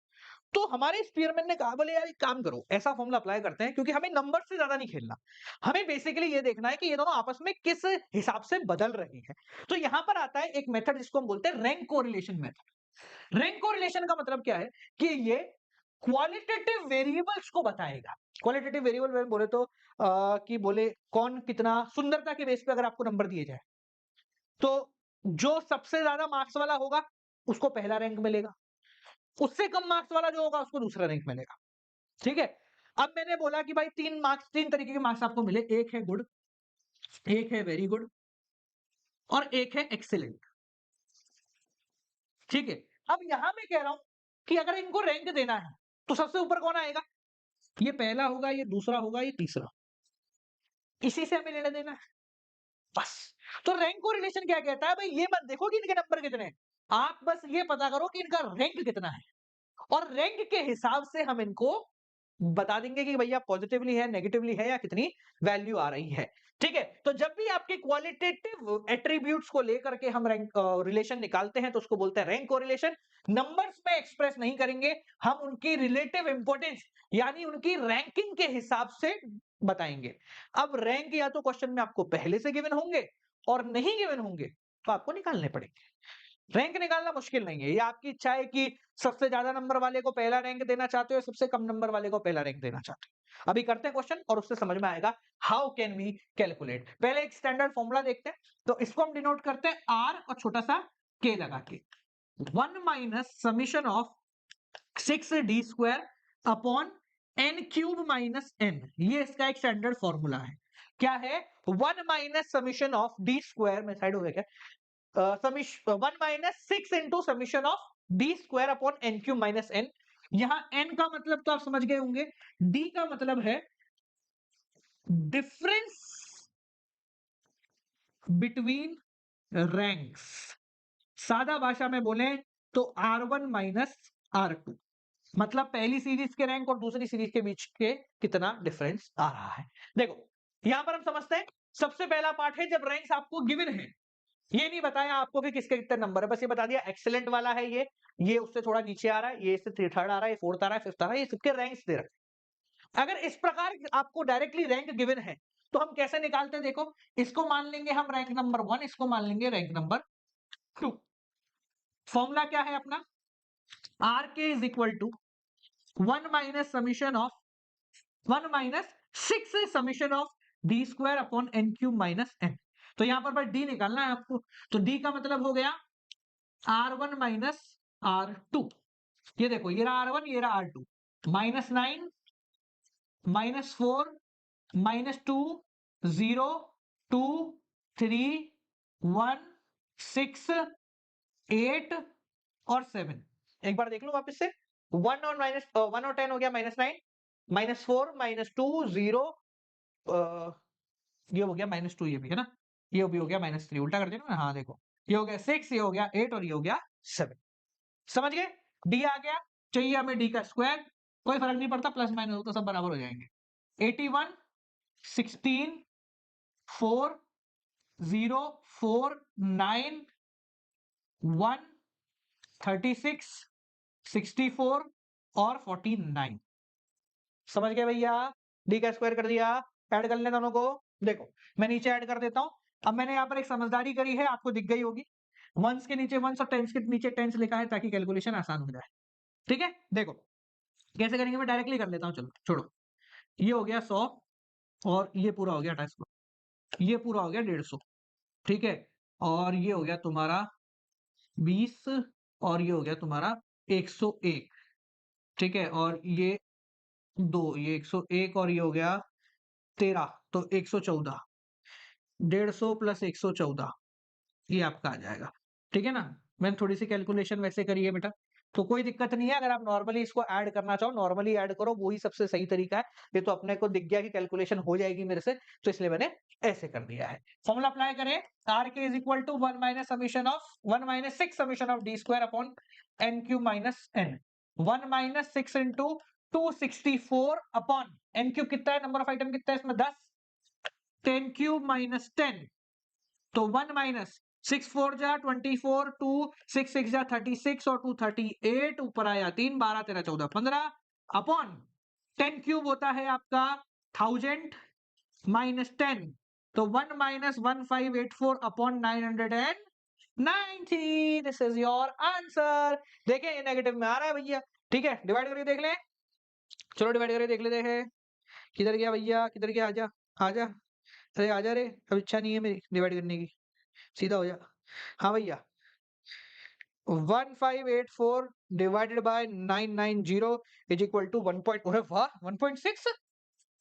तो हमारे स्पीयरमैन ने कहा बोले यार एक काम करो, ऐसा फॉर्मूला अप्लाई करते हैं, क्योंकि हमें नंबर से ज्यादा नहीं खेलना, हमें बेसिकली ये देखना है कि ये दोनों आपस में किस हिसाब से बदल रहे हैं। तो यहां पर आता है एक मेथड जिसको हम बोलते हैं rank correlation method. Rank correlation का मतलब क्या है कि ये क्वालिटेटिव वेरिएबल्स को बताएगा। क्वालिटेटिव वेरिएबल बोले तो कि बोले कौन कितना सुंदरता के बेस पे अगर आपको नंबर दिए जाए, तो जो सबसे ज्यादा मार्क्स वाला होगा उसको पहला रैंक मिलेगा, उससे कम मार्क्स वाला जो होगा उसको दूसरा रैंक मिलेगा। ठीक है? अब मैंने बोला कि भाई 3 तरीके के मार्क्स आपको मिले, एक है गुड, एक है वेरी गुड, और एक है एक्सीलेंट। ठीक है? अब यहां मैं कह रहा हूं कि अगर इनको रैंक देना है तो सबसे ऊपर कौन आएगा? ये पहला होगा, ये दूसरा होगा, ये तीसरा, इसी से हमें लेना देना है बस। तो रैंक को रिलेशन क्या कहता है? भाई ये मत देखो कि इनके नंबर कितने हैं, आप बस ये पता करो कि इनका रैंक कितना है, और रैंक के हिसाब से हम इनको बता देंगे कि भैया पॉजिटिवली है, नेगेटिवली है, या कितनी वैल्यू आ रही है। ठीक है? तो जब भी आपके क्वालिटेटिव एट्रीब्यूट्स को लेकर के हम रैंक रिलेशन निकालते हैं तो उसको बोलते हैं रैंक कोरिलेशन। नंबर्स में एक्सप्रेस नहीं करेंगे, हम उनकी रिलेटिव इंपॉर्टेंस यानी उनकी रैंकिंग के हिसाब से बताएंगे। अब रैंक या तो क्वेश्चन में आपको पहले से गिवन होंगे, और नहीं गिवन होंगे तो आपको निकालने पड़ेंगे। रैंक निकालना मुश्किल नहीं है, ये आपकी इच्छा है कि सबसे ज्यादा नंबर वाले को पहला रैंक देना चाहते हो, सबसे कम नंबर वाले को पहला रैंक देना चाहते हो। अभी करते हैं क्वेश्चन और उससे समझ में आएगा हाउ कैन वी कैलकुलेट। पहले एक स्टैंडर्ड फॉर्मूला देखते हैं, तो इसको हम डिनोट करते हैं आर और छोटा सा के लगा के, 1 minus summation of 6d² upon n cube minus n, ये इसका एक स्टैंडर्ड फॉर्मूला है। क्या है? 1 माइनस समीशन ऑफ d², में साइड हो गया क्या, 1 minus 6 into summation of d² upon n cube minus n। यहां n का मतलब तो आप समझ गए होंगे, d का मतलब है डिफरेंस बिटवीन रैंक्स। सादा भाषा में बोले तो R1 माइनस R2, मतलब पहली सीरीज के रैंक और दूसरी सीरीज के बीच के कितना डिफरेंस आ रहा है। देखो यहां पर हम समझते हैं, सबसे पहला पार्ट है जब रैंक्स आपको गिवन है, ये नहीं बताया आपको कि किसके कितने नंबर है, बस ये बता दिया एक्सीलेंट वाला है ये उससे थोड़ा नीचे आ रहा है, ये इससे थर्ड आ रहा है, ये फोर्थ आ रहा है, फिफ्थ आ रहा है, ये सबके रैंक्स दे रखे। अगर इस प्रकार आपको डायरेक्टली रैंक गिवन है तो हम कैसे निकालते हैं? देखो इसको मान लेंगे हम रैंक नंबर 1, इसको मान लेंगे रैंक नंबर 2। फॉर्मूला क्या है अपना? R k is equal to 1 minus summation of 1 minus 6 summation of d² upon n cube minus n। तो यहां पर बस d निकालना है आपको, तो d का मतलब हो गया R1 माइनस R2। ये देखो ये रहा R1, ये रहा R2, -9 -4 -2 0 2 3 1 6 8 और 7। एक बार देख लो वापस से, 1 और 10 हो गया -9 -4 -2 0, ये हो गया -2, ये भी है ना, ये भी हो गया -3, उल्टा कर देना ना, हाँ देखो ये हो गया 6, ये हो गया 8 और ये हो गया 7। समझ गए? डी आ गया, चाहिए हमें डी का स्क्वायर, कोई फर्क नहीं पड़ता, प्लस माइनस हो तो सब बराबर हो जाएंगे। 81 16 4 0 4 9 1 36 64 और 49। समझ गए भैया? डी का स्क्वायर कर दिया, ऐड कर लें दोनों को। देखो मैं नीचे ऐड कर देता हूं। अब मैंने यहाँ पर एक समझदारी करी है, आपको दिख गई होगी, वंस के नीचे वंस और टेंस के नीचे टेंस लिखा है ताकि कैलकुलेशन आसान हो जाए। ठीक है? देखो कैसे करेंगे, मैं डायरेक्टली कर लेता हूँ, चलो छोड़ो। ये हो गया 100 और ये पूरा हो गया 250, ये पूरा हो गया 150। ठीक है? और ये हो गया तुम्हारा 20 और ये हो गया तुम्हारा 101। ठीक है? और ये 2, ये 101 और ये हो गया 13, तो 114, 150 प्लस 114 ये आपका आ जाएगा। ठीक है ना? मैंने थोड़ी सी कैलकुलेशन वैसे करी है बेटा, तो कोई दिक्कत नहीं है। अगर आप नॉर्मली इसको ऐड करना चाहो, नॉर्मली ऐड करो, वो ही सबसे सही तरीका है। ये तो अपने को दिख गया कि कैलकुलेशन हो जाएगी मेरे से, तो इसलिए मैंने ऐसे कर दिया है। फॉर्मूला अप्लाई करें, r k is equal to 1 minus summation of 1 minus 6 summation of d square upon n cube minus n. 1 minus 6 into 264 upon n cube कितना है, नंबर ऑफ आइटम कितना है इसमें 10, 10 क्यूब माइनस 10, तो 1 माइनस 6 4 जा 24, 2 6 6 जा 36 और 2 38, ऊपर आया 3 12 13 14 15 अपॉन 10 क्यूब होता है आपका 1000 माइनस 10, तो 1 minus 1584 upon 990। This is your answer. देखें ये नेगेटिव में आ रहा है भैया। ठीक है, डिवाइड करके देख लें। चलो डिवाइड करके देख लेते हैं। किधर गया भैया, किधर गया, आजा आजा, अरे आजा रे, अब इच्छा नहीं है मेरी डिवाइड करने की, सीधा हो जा। हाँ भैया, 1584 divided by 990 is equal to 1 point, अरे वाह 1.6,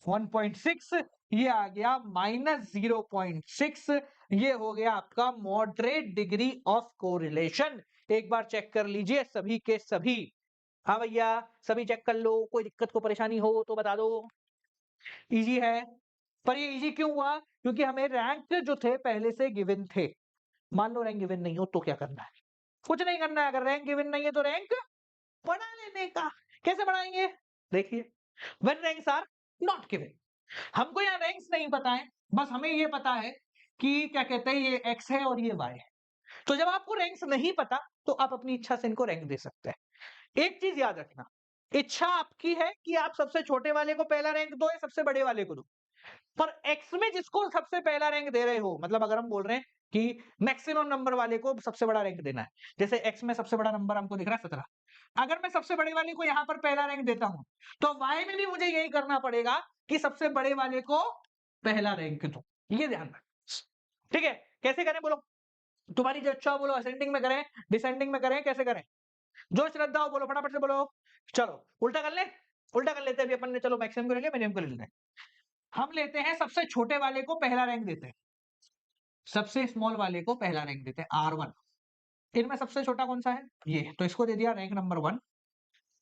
1.6 ये आ गया माइनस 0.6। ये हो गया आपका मॉडरेट डिग्री ऑफ कोरिलेशन। एक बार चेक कर लीजिए सभी के सभी। हाँ भैया, सभी चेक कर लो, कोई दिक्कत को परेशानी हो तो बता दो। इजी है, पर ये इजी क्यों हुआ? क्योंकि हमें रैंक जो थे पहले से गिवन थे। मान लो रैंक गिवन नहीं हो तो क्या करना है? कुछ नहीं करना है। अगर रैंक गिवन नहीं है तो रैंक बढ़ा लेने का। कैसे बढ़ाएंगे? देखिए, when ranks are not given, हमको यहाँ रैंक्स नहीं पता है, बस हमें ये पता है कि क्या कहते हैं ये x है और ये y है। तो जब आपको रैंक्स नहीं पता तो आप अपनी इच्छा से इनको रैंक दे सकते हैं। एक चीज याद रखना, इच्छा आपकी है कि आप सबसे छोटे वाले को पहला रैंक दो या सबसे बड़े वाले को दो, पर एक्स में जिसको सबसे पहला रैंक दे रहे हो, मतलब अगर हम बोल रहे हैं कि मैक्सिमम नंबर वाले को सबसे बड़ा रैंक देना है, जैसे एक्स में सबसे बड़ा नंबर हमको दिख रहा है 17, अगर मैं सबसे बड़े वाले को यहां पर पहला रैंक देता हूं तो वाई में भी मुझे यही करना पड़ेगा कि सबसे बड़े वाले को पहला रैंक दो। ये ध्यान रख, ठीक है? कैसे करें बोलो? तुम्हारी जो इच्छा हो बोलो, असेंडिंग में करें, डिसेंडिंग में करें, कैसे करें? जो श्रद्धा हो बोलो, फटाफट से बोलो। चलो उल्टा कर ले, उल्टा कर लेते हैं अभी अपन ने। चलो मैक्सिमम को ले लिया, मिनिमम को ले लेते हैं। हम लेते हैं सबसे छोटे वाले को पहला रैंक देते हैं, सबसे स्मॉल वाले को पहला रैंक देते हैं R1। इनमें सबसे छोटा कौन सा है? ये, तो इसको दे दिया रैंक नंबर 1।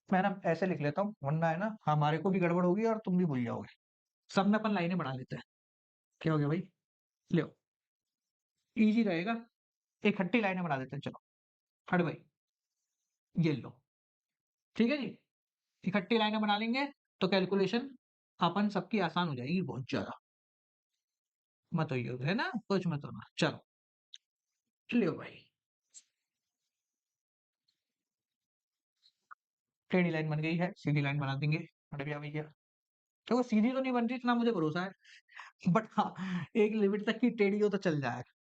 मैं ना ऐसे लिख लेता हूँ, वरना है ना हमारे को भी गड़बड़ होगी और तुम भी भूल जाओगे। सब में अपन लाइनें बढ़ा लेते हैं। क्या हो गया भाई? लो, इजी रहेगा, इकट्ठी लाइनें बना देते हैं। चलो हट भाई, ये लो, ठीक है जी। इकट्ठी लाइनें बना लेंगे तो कैलकुलेशन अपन सबकी आसान हो जाएगी बहुत ज्यादा। मत हो है ना, कुछ मत होना। चलो लो भाई, टेढ़ी लाइन बन गई है, सीधी लाइन बना देंगे। हट गया भैया, देखो सीधी तो नहीं बन रही, इतना मुझे भरोसा है, बट हाँ एक लिमिट तक की टेढ़ी हो तो चल जाएगा।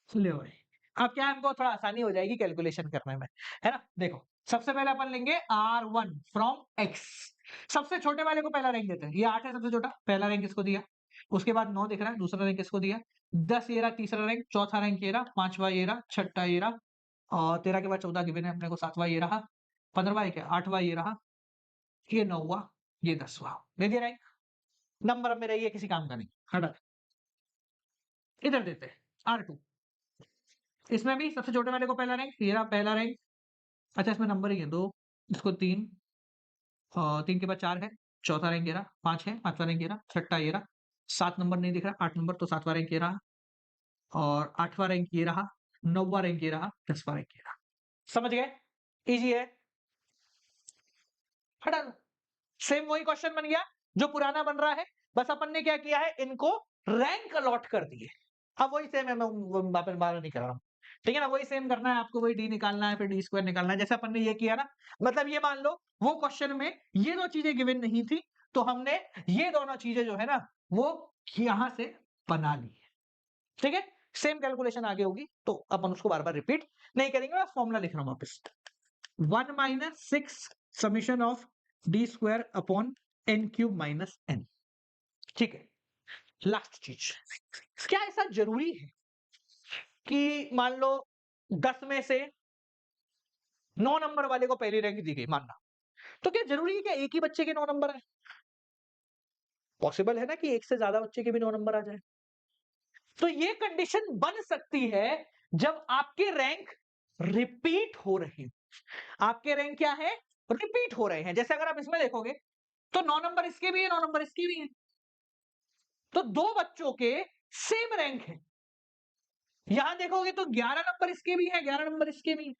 ले भाई, अब क्या है, हमको थोड़ा आसानी हो जाएगी कैलकुलेशन करने में, है ना? देखो सबसे पहले अपन लेंगे R1 फ्रॉम X। सबसे छोटे वाले को पहला रैंक देते हैं, ये 8 है सबसे छोटा, पहला रैंक किसको दिया? उसके बाद 9 दिख रहा है, दूसरा रैंक किसको दिया? 10 ये रहा तीसरा रैंक, चौथा रैंक ये रहा, पांचवा ये रहा, छठा ये रहा, और 13 के बाद 14 गिवन है अपने को, सातवां ये रहा, 15वां ये क्या, आठवां ये रहा, ये 9वां, ये 10वां। दे दिया रैंक। नंबर अब मेरा ये किसी काम का नहीं, हटा, इधर देते हैं R2। इसमें भी सबसे छोटे वाले को पहला रैंक, ये रहा पहला रैंक। अच्छा इसमें नंबर ही है दो, इसको 3, 3 के बाद 4 है, चौथा रैंक ये रहा, 5 है, पांचवा रैंक ये रहा, छठा ये रहा, 7 नंबर नहीं दिख रहा, 8 नंबर तो सातवां रैंक ये रहा, और आठवां रैंक ये रहा, 9वां रैंक ये रहा, 10वां रैंक ये रहा। समझ गए? इजी है, हटा दो। सेम वही क्वेश्चन बन गया जो पुराना बन रहा है, बस अपन ने क्या किया है, इनको रैंक अलॉट कर दिए। अब वही सेम है, मैं वापस बार नहीं कर रहा हूँ, ठीक है ना? वही सेम करना है आपको, वही डी निकालना है, फिर डी स्क्वायर निकालना है, जैसे अपन ने ये किया ना। मतलब ये मान लो वो क्वेश्चन में ये दो चीजें गिवन नहीं थी, तो हमने ये दोनों चीजें जो है ना वो यहां से बना ली है, ठीक है? सेम कैलकुलेशन आगे होगी तो अपन उसको बार बार रिपीट नहीं करेंगे। मैं फॉर्मूला लिख रहा हूं वापस, 1 minus 6 summation of d square upon n cube minus n. ठीक है, लास्ट चीज, क्या ऐसा जरूरी है कि मान लो 10 में से 9 नंबर वाले को पहली रैंक दी गई, मानना तो क्या जरूरी है कि एक ही बच्चे के 9 नंबर आए? पॉसिबल है ना कि एक से ज्यादा बच्चे के भी 9 नंबर आ जाए। तो ये कंडीशन बन सकती है जब आपके रैंक रिपीट हो रहे हैं। आपके रैंक क्या है? रिपीट हो रहे हैं। जैसे अगर आप इसमें देखोगे तो 9 नंबर इसके भी है, 9 नंबर इसके भी है। तो दो बच्चों के सेम रैंक है। यहां देखोगे तो 11 नंबर इसके भी है, 11 नंबर इसके भी है।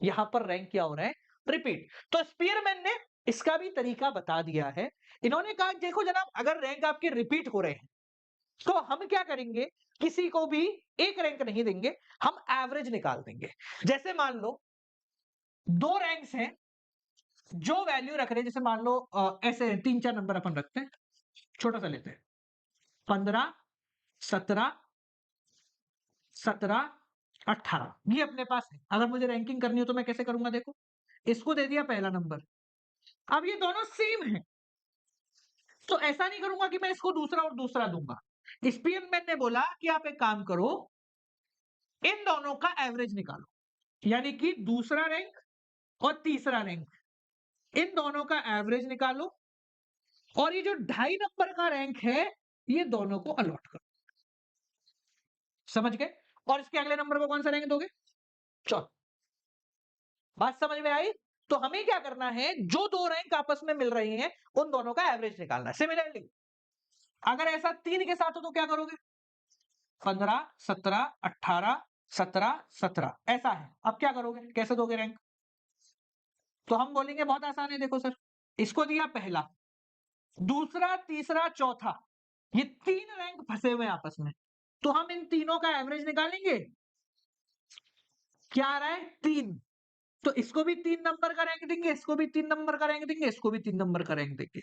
यहां पर रैंक क्या हो रहा है? रिपीट। तो स्पीयरमैन ने इसका भी तरीका बता दिया है। इन्होंने कहा देखो जनाब, अगर रैंक आपके रिपीट हो रहे हैं तो हम क्या करेंगे, किसी को भी एक रैंक नहीं देंगे, हम एवरेज निकाल देंगे। जैसे मान लो दो रैंक्स हैं जो वैल्यू रख रहे हैं, जैसे मान लो ऐसे 3-4 नंबर अपन रखते हैं, छोटा सा लेते हैं, 15, 17, 17, 18 ये अपने पास है। अगर मुझे रैंकिंग करनी हो तो मैं कैसे करूंगा? देखो, इसको दे दिया पहला नंबर। अब ये दोनों सेम है, तो ऐसा नहीं करूंगा कि मैं इसको दूसरा और दूसरा दूंगा। स्पीयरमैन ने बोला कि आप एक काम करो, इन दोनों का एवरेज निकालो, यानी कि दूसरा रैंक और तीसरा रैंक, इन दोनों का एवरेज निकालो और ये जो 2.5 नंबर का रैंक है ये दोनों को अलॉट करो। समझ गए? और इसके अगले नंबर को कौन सा रैंक दोगे? चौथा। बात समझ में आई? तो हमें क्या करना है, जो दो रैंक आपस में मिल रही हैं उन दोनों का एवरेज निकालना है। सिमिलरली अगर ऐसा 3 के साथ हो तो क्या करोगे? 15, 17, 18, 17, 17 ऐसा है। अब क्या करोगे, कैसे दोगे रैंक? तो हम बोलेंगे बहुत आसान है, देखो सर, इसको दिया पहला, दूसरा, तीसरा, चौथा, ये 3 रैंक फंसे हुए हैं आपस में, तो हम इन तीनों का एवरेज निकालेंगे। क्या आ रहा है? 3। तो इसको भी 3 नंबर का रैंक देंगे, इसको भी 3 नंबर का रैंक देंगे, इसको भी 3 नंबर का रैंक देंगे,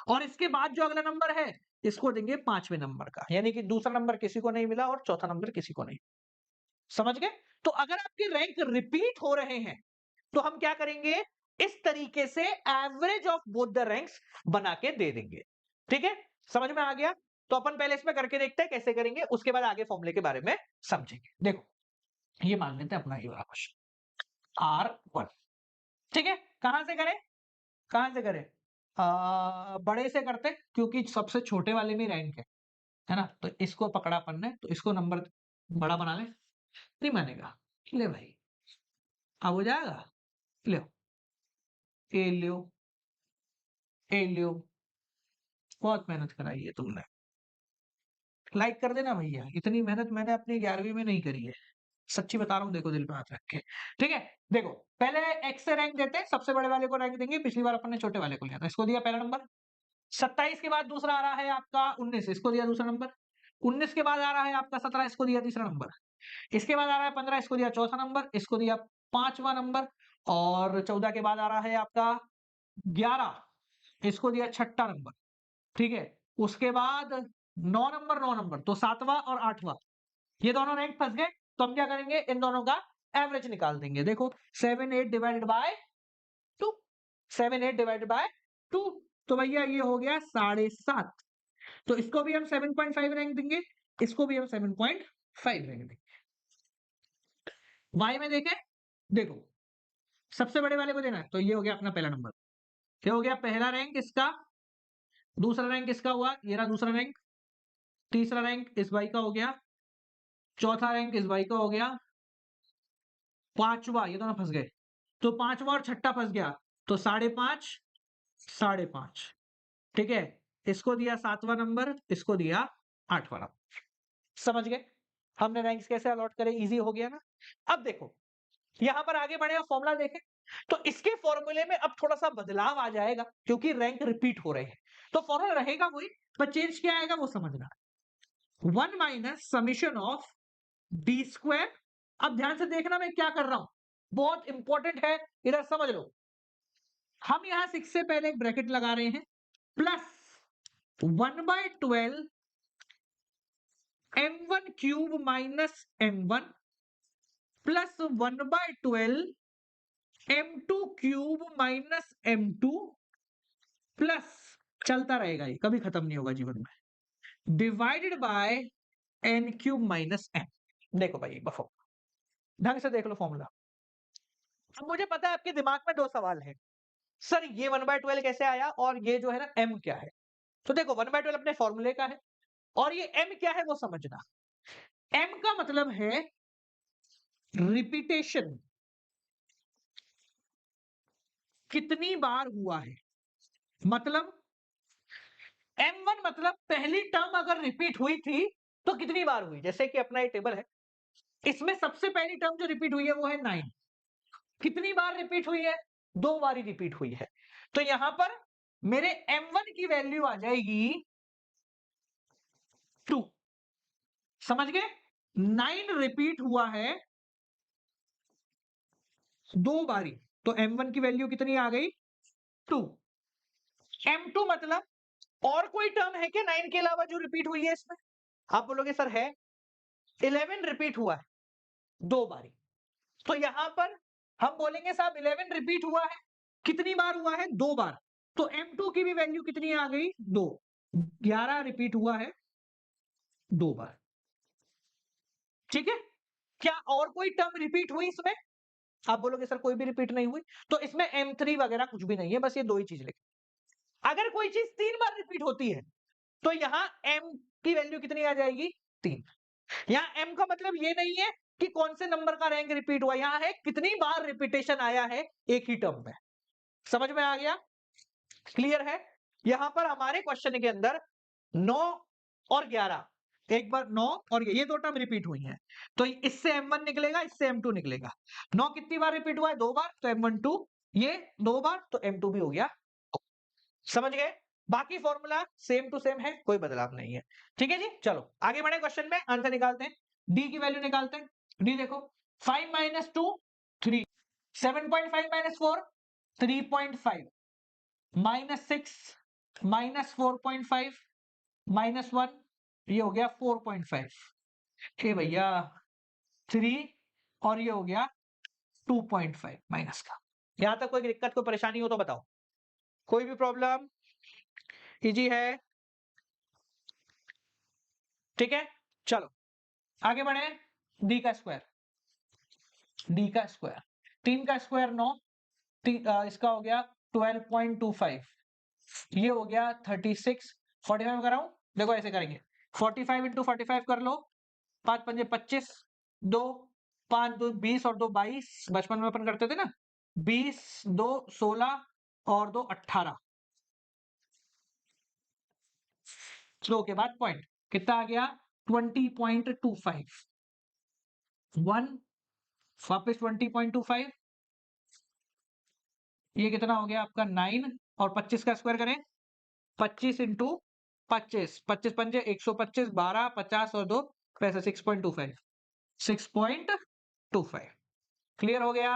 और इसके बाद जो अगला नंबर है इसको देंगे 5वें नंबर का, यानी कि दूसरा नंबर किसी को नहीं मिला और चौथा नंबर किसी को नहीं। समझ गए? तो अगर आपके रैंक रिपीट हो रहे हैं तो हम क्या करेंगे, इस तरीके से average of both the ranks बना के दे देंगे। ठीक है, समझ में आ गया? तो अपन पहले इसमें करके देखते हैं कैसे करेंगे, उसके बाद आगे फॉर्मूले के बारे में समझेंगे। देखो, ये मान लेते हैं अपना ये वाला क्वेश्चन R1। ठीक है, कहां से करें? कहां से करें? बड़े से करते, क्योंकि सबसे छोटे वाले में रैंक है ना? तो इसको पकड़ा अपन ने, तो इसको नंबर बड़ा बना ले। नहीं मानेगा, ले भाई, अब हो जाएगा। लो, ए लो, ए लो, बहुत मेहनत कराई है तुमने। लाइक कर देना भैया, इतनी मेहनत मैंने अपनी 11वीं में नहीं करी है, सच्ची बता रहा हूँ, देखो दिल पे हाथ रख के। ठीक है, देखो पहले एक्स से रैंक देते हैं, सबसे बड़े वाले को रैंक देंगे, पिछली बार अपन ने छोटे वाले को लिया था, इसको दिया पहला नंबर। 27 के बाद दूसरा आ रहा है आपका 19, इसको दिया दूसरा नंबर। 19 के बाद आ रहा है आपका 17, इसको दिया तीसरा नंबर। इसके बाद आ रहा है 15, इसको दिया चौथा नंबर, इसको दिया 5वां नंबर। और 14 के बाद आ रहा है आपका 11, इसको दिया 6ठा नंबर। ठीक है, उसके बाद 9 नंबर तो 7वां और 8वां, ये दोनों रैंक फंस गए। तो हम क्या करेंगे, इन दोनों का एवरेज निकाल देंगे। देखो 7 8 डिवाइडेड बाय 2, 7 8 डिवाइडेड बाय 2, तो भैया ये हो गया 7.5। तो इसको भी हम 7.5 रैंक देंगे, इसको भी हम 7.5 रैंक देंगे। वाई में देखें, देखो सबसे बड़े वाले को देना है, तो ये हो गया अपना पहला नंबर, ये हो गया पहला रैंक इसका। दूसरा रैंक इसका हुआ, ये रहा दूसरा रैंक। तीसरा रैंक इस भाई का हो गया, चौथा रैंक इस भाई का हो गया, पांचवा, ये दोनों फंस गए, तो पांचवा और छठा फंस गया, तो 5.5, 5.5। ठीक है, इसको दिया 7वां नंबर, इसको दिया 8वां नंबर। समझ गए? हमने रैंक्स कैसे अलॉट करे, इजी हो गया ना? अब देखो, यहां पर आगे बढ़े और फॉर्मूला देखें, तो इसके फॉर्मूले में अब थोड़ा सा बदलाव आ जाएगा, क्योंकि रैंक रिपीट हो रहे हैं। तो फॉर्मूला रहेगा वही, पर चेंज क्या आएगा वो समझना। 1 minus summation of d square. अब ध्यान से देखना मैं क्या कर रहा हूं, बहुत इंपॉर्टेंट है, इधर समझ लो। हम यहां 6 से पहले एक ब्रैकेट लगा रहे हैं, plus 1/12 m1 cube minus m1 plus 1/12 m2 cube minus m2 plus, चलता रहेगा, ये कभी खत्म नहीं होगा जीवन में, divided by n cube minus m। देखो भाई बफो, ढंग से देख लो फॉर्मूला। अब मुझे पता है आपके दिमाग में दो सवाल है, सर ये 1/12 कैसे आया और ये जो है ना m क्या है? तो देखो 1/12 अपने फॉर्मूले का है और ये m क्या है वो समझना। m का मतलब है रिपीटेशन, कितनी बार हुआ है। मतलब m1 मतलब पहली टर्म अगर रिपीट हुई थी तो कितनी बार हुई। जैसे कि अपना ये टेबल है, इसमें सबसे पहली टर्म जो रिपीट हुई है वो है 9। कितनी बार रिपीट हुई है? 2 बार ही रिपीट हुई है। तो यहां पर मेरे m1 की वैल्यू आ जाएगी 2। समझ गए? 9 रिपीट हुआ है 2 बारी, तो m1 की वैल्यू कितनी आ गई? 2। m2 मतलब और कोई टर्म है क्या 9 के अलावा जो रिपीट हुई है इसमें? आप बोलोगे सर है। 11 रिपीट हुआ है 2 बारी, तो यहां पर हम बोलेंगे साहब 11 रिपीट हुआ है, कितनी बार हुआ है? 2 बार। तो m2 की भी वैल्यू कितनी आ गई? 2। 11 रिपीट हुआ है 2 बार। ठीक है? क्या और कोई टर्म रिपीट हुई इसमें? आप बोलोगे सर कोई भी रिपीट नहीं हुई, तो इसमें m3 वगैरह कुछ भी नहीं है, बस ये 2 ही चीज लिखी। अगर कोई चीज 3 बार रिपीट होती है तो यहां m की वैल्यू कितनी आ जाएगी? 3। यहां m का मतलब ये नहीं है कि कौन से नंबर का रैंक रिपीट हुआ, यहां है कितनी बार रिपीटेशन आया है एक ही टर्म में। समझ में आ गया? क्लियर है? यहां पर हमारे क्वेश्चन के अंदर 9 और 11, एक बार 9 और ये 2 टर्म रिपीट हुई हैं, तो इससे m1 निकलेगा, इससे m2 निकलेगा। 9 कितनी बार रिपीट हुआ है? 2 बार, तो m1 2, ये 2 बार, तो m2 भी हो गया। समझ गए? बाकी फॉर्मूला सेम टू सेम है, कोई बदलाव नहीं है। ठीक है जी, चलो आगे बढ़े, क्वेश्चन में आंसर निकालते हैं। डी की वैल्यू निकालते हैं। डी देखो 5 minus 2 3, 7.5 minus 4 3.5, minus 6 minus 4.5 minus 1, ये हो गया 4.5। हे भैया 3 और ये हो गया 2.5 माइनस का। यहां तक कोई दिक्कत कोई परेशानी हो तो बताओ, कोई भी प्रॉब्लम? इजी है? ठीक है, चलो आगे बढ़े। डी का स्क्वायर, डी का स्क्वायर 3 का स्क्वायर 9, इसका हो गया 12.25, ये हो गया 36। 45 कर रहा हूं, देखो ऐसे करेंगे 45 इंटू 45 कर लो, 5 पंजे 25, 2 5 2 20 और 2 22, बचपन में अपन करते थे ना, 20 2 16 और 2 18, स्लो के बाद पॉइंट कितना आ गया? 20.25, 1 वापस 20.25, ये कितना हो गया आपका 9, और 25 का स्क्वायर करें, 25 इंटू 25, 25 पंजे 125, 12 50 और 2 पैसे 6.25, 6.25। क्लियर हो गया?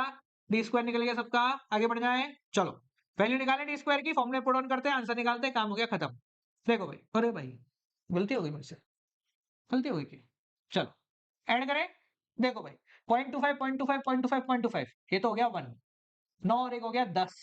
डी स्क्वायर निकल गया सबका। आगे बढ़ जाए, चलो वैल्यू निकालें डी स्क्वायर की, फॉर्मूले पुट ऑन करते हैं, आंसर निकालते हैं, काम हो गया खत्म। देखो भाई, अरे भाई गलती हो गई मेरे से, गलती हो गई की, चलो ऐड करें। देखो भाई 0.25 0.25 0.25 0.25, ये तो हो गया 1, 9 और एक हो गया 10।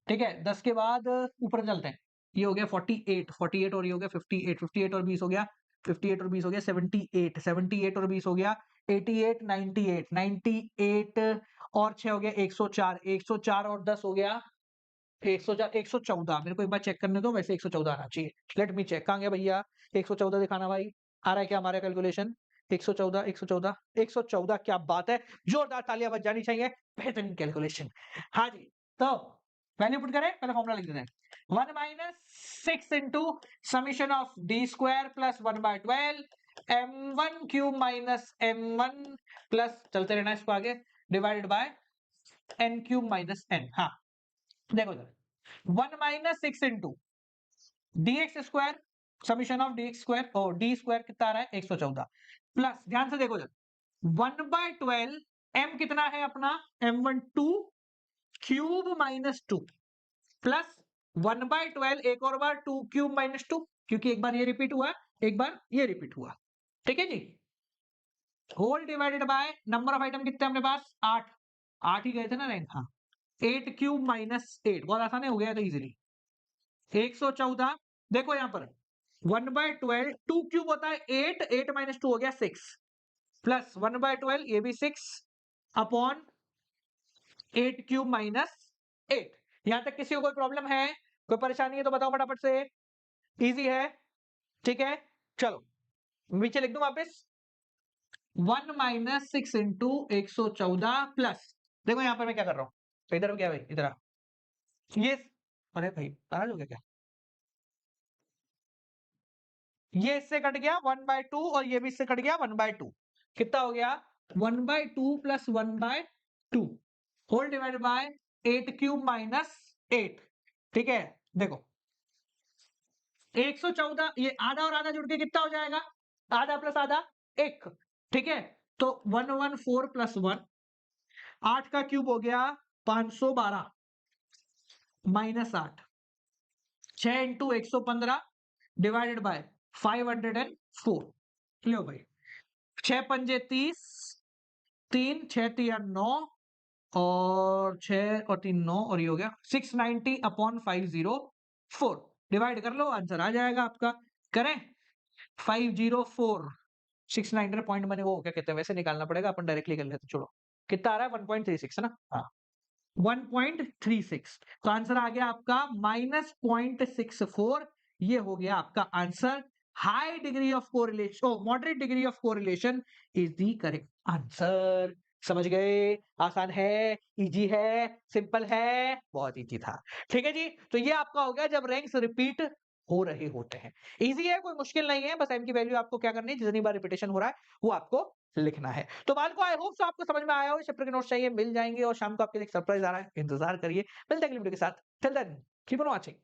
ठीक है, 10 के बाद ऊपर चलते हैं, ये हो गया 48, 48 और ये हो गया 58, 58 और 20 हो गया 58 और 20 हो गया 78, 78 और 20 हो गया 88, 98, 98 और 6 हो गया 104, 104 और 10 हो गया 104, 114। मेरे को एक बार चेक करने दो, वैसे 114 आना चाहिए। लेट मी चेक, कहाँ गया भैया 114 दिखाना भाई, आ रहा है क्या हमारा कैलकुलेशन? 114 114 114, क्या बात है, जोरदार तालियां बज जानी चाहिए, बेहतरीन कैलकुलेशन। हाँ जी, तो वैल्यू पुट करें, पहले फॉर्मूला लिख देते हैं। 1 minus 6 into summation of d square plus 1/12 m1 cube minus m1 plus, चलते रहना इसको आगे, divided by n cube minus n। हाँ देखो जरा 1 minus 6 into dx square, summation of dx square, और डी स्क्वायर कितना आ रहा है 114, प्लस ध्यान से देखो जरा 1/12 m कितना है अपना m1 2 क्यूब माइनस 2, प्लस 1/12 एक और बार 2 क्यूब माइनस 2, क्योंकि एक बार ये रिपीट हुआ एक बार ये रिपीट हुआ। ठीक है जी, whole divided by number of item कितने अपने पास 8, 8 ही गए थे ना रैंक। हाँ 8 क्यूब माइनस 8, बहुत आसान है, हो गया तो इजीली 114। देखो यहां पर 1/12 2 क्यूब होता है 8, 8 माइनस 2 हो गया 6, प्लस 1/12 ये भी 6 अपॉन 8 क्यूब माइनस 8। यहां तक किसी को कोई प्रॉब्लम है, कोई परेशानी है तो बताओ फटाफट से। इजी है, ठीक है। चलो नीचे लिख दूं वापस, 1 माइनस 6 इंटू 114 प्लस, देखो यहाँ पर मैं क्या कर रहा हूँ, तो इधर क्या भाई, इधर आ। ये, अरे भाई नाराज हो गया क्या, ये इससे कट गया 1/2 और ये भी इससे कट गया 1/2, कितना हो गया 1/2 plus 1/2 whole divided by 8 cube minus 8, ठीक है। देखो 114, ये आधा और आधा जुड़ के कितना हो जाएगा, आधा प्लस आधा 1, ठीक है। तो 114 प्लस 1, 8 का क्यूब हो गया 512 माइनस 8, 6 इंटू 115 डिवाइडेड बाय 504, लो भाई 6 पंजे 30, 3 6 तिया 9 और 6 और 3 9 और ये हो गया 690 अपॉन 504, डिवाइड कर लो आंसर आ जाएगा आपका। करें 504, 690 पॉइंट मैंने वो क्या कहते हैं वैसे निकालना पड़ेगा, अपन डायरेक्टली कर लेते, छोड़ो। कितना आ रहा है 1.36 है ना, हाँ 1.36, तो आंसर आ गया आपका -0.64, ये हो गया आपका answer. High degree of correlation, oh moderate degree of correlation is the correct answer. समझ गए, आसान है, इजी है, सिंपल है, बहुत इजी था, ठीक है जी। तो ये आपका हो गया जब रैंक्स रिपीट हो रहे होते हैं। इजी है, कोई मुश्किल नहीं है, बस एम की वैल्यू आपको क्या करनी है, जितनी बार रिपीटेशन हो रहा है वो आपको लिखना है। तो मान को आई होप सो आपको समझ में आया हो, चैप्टर के नोट्स चाहिए मिल जाएंगे और शाम को आपके लिए सरप्राइज आ रहा है, इंतजार करिए। मिलते हैं अगली वीडियो के साथ, till then keep on watching.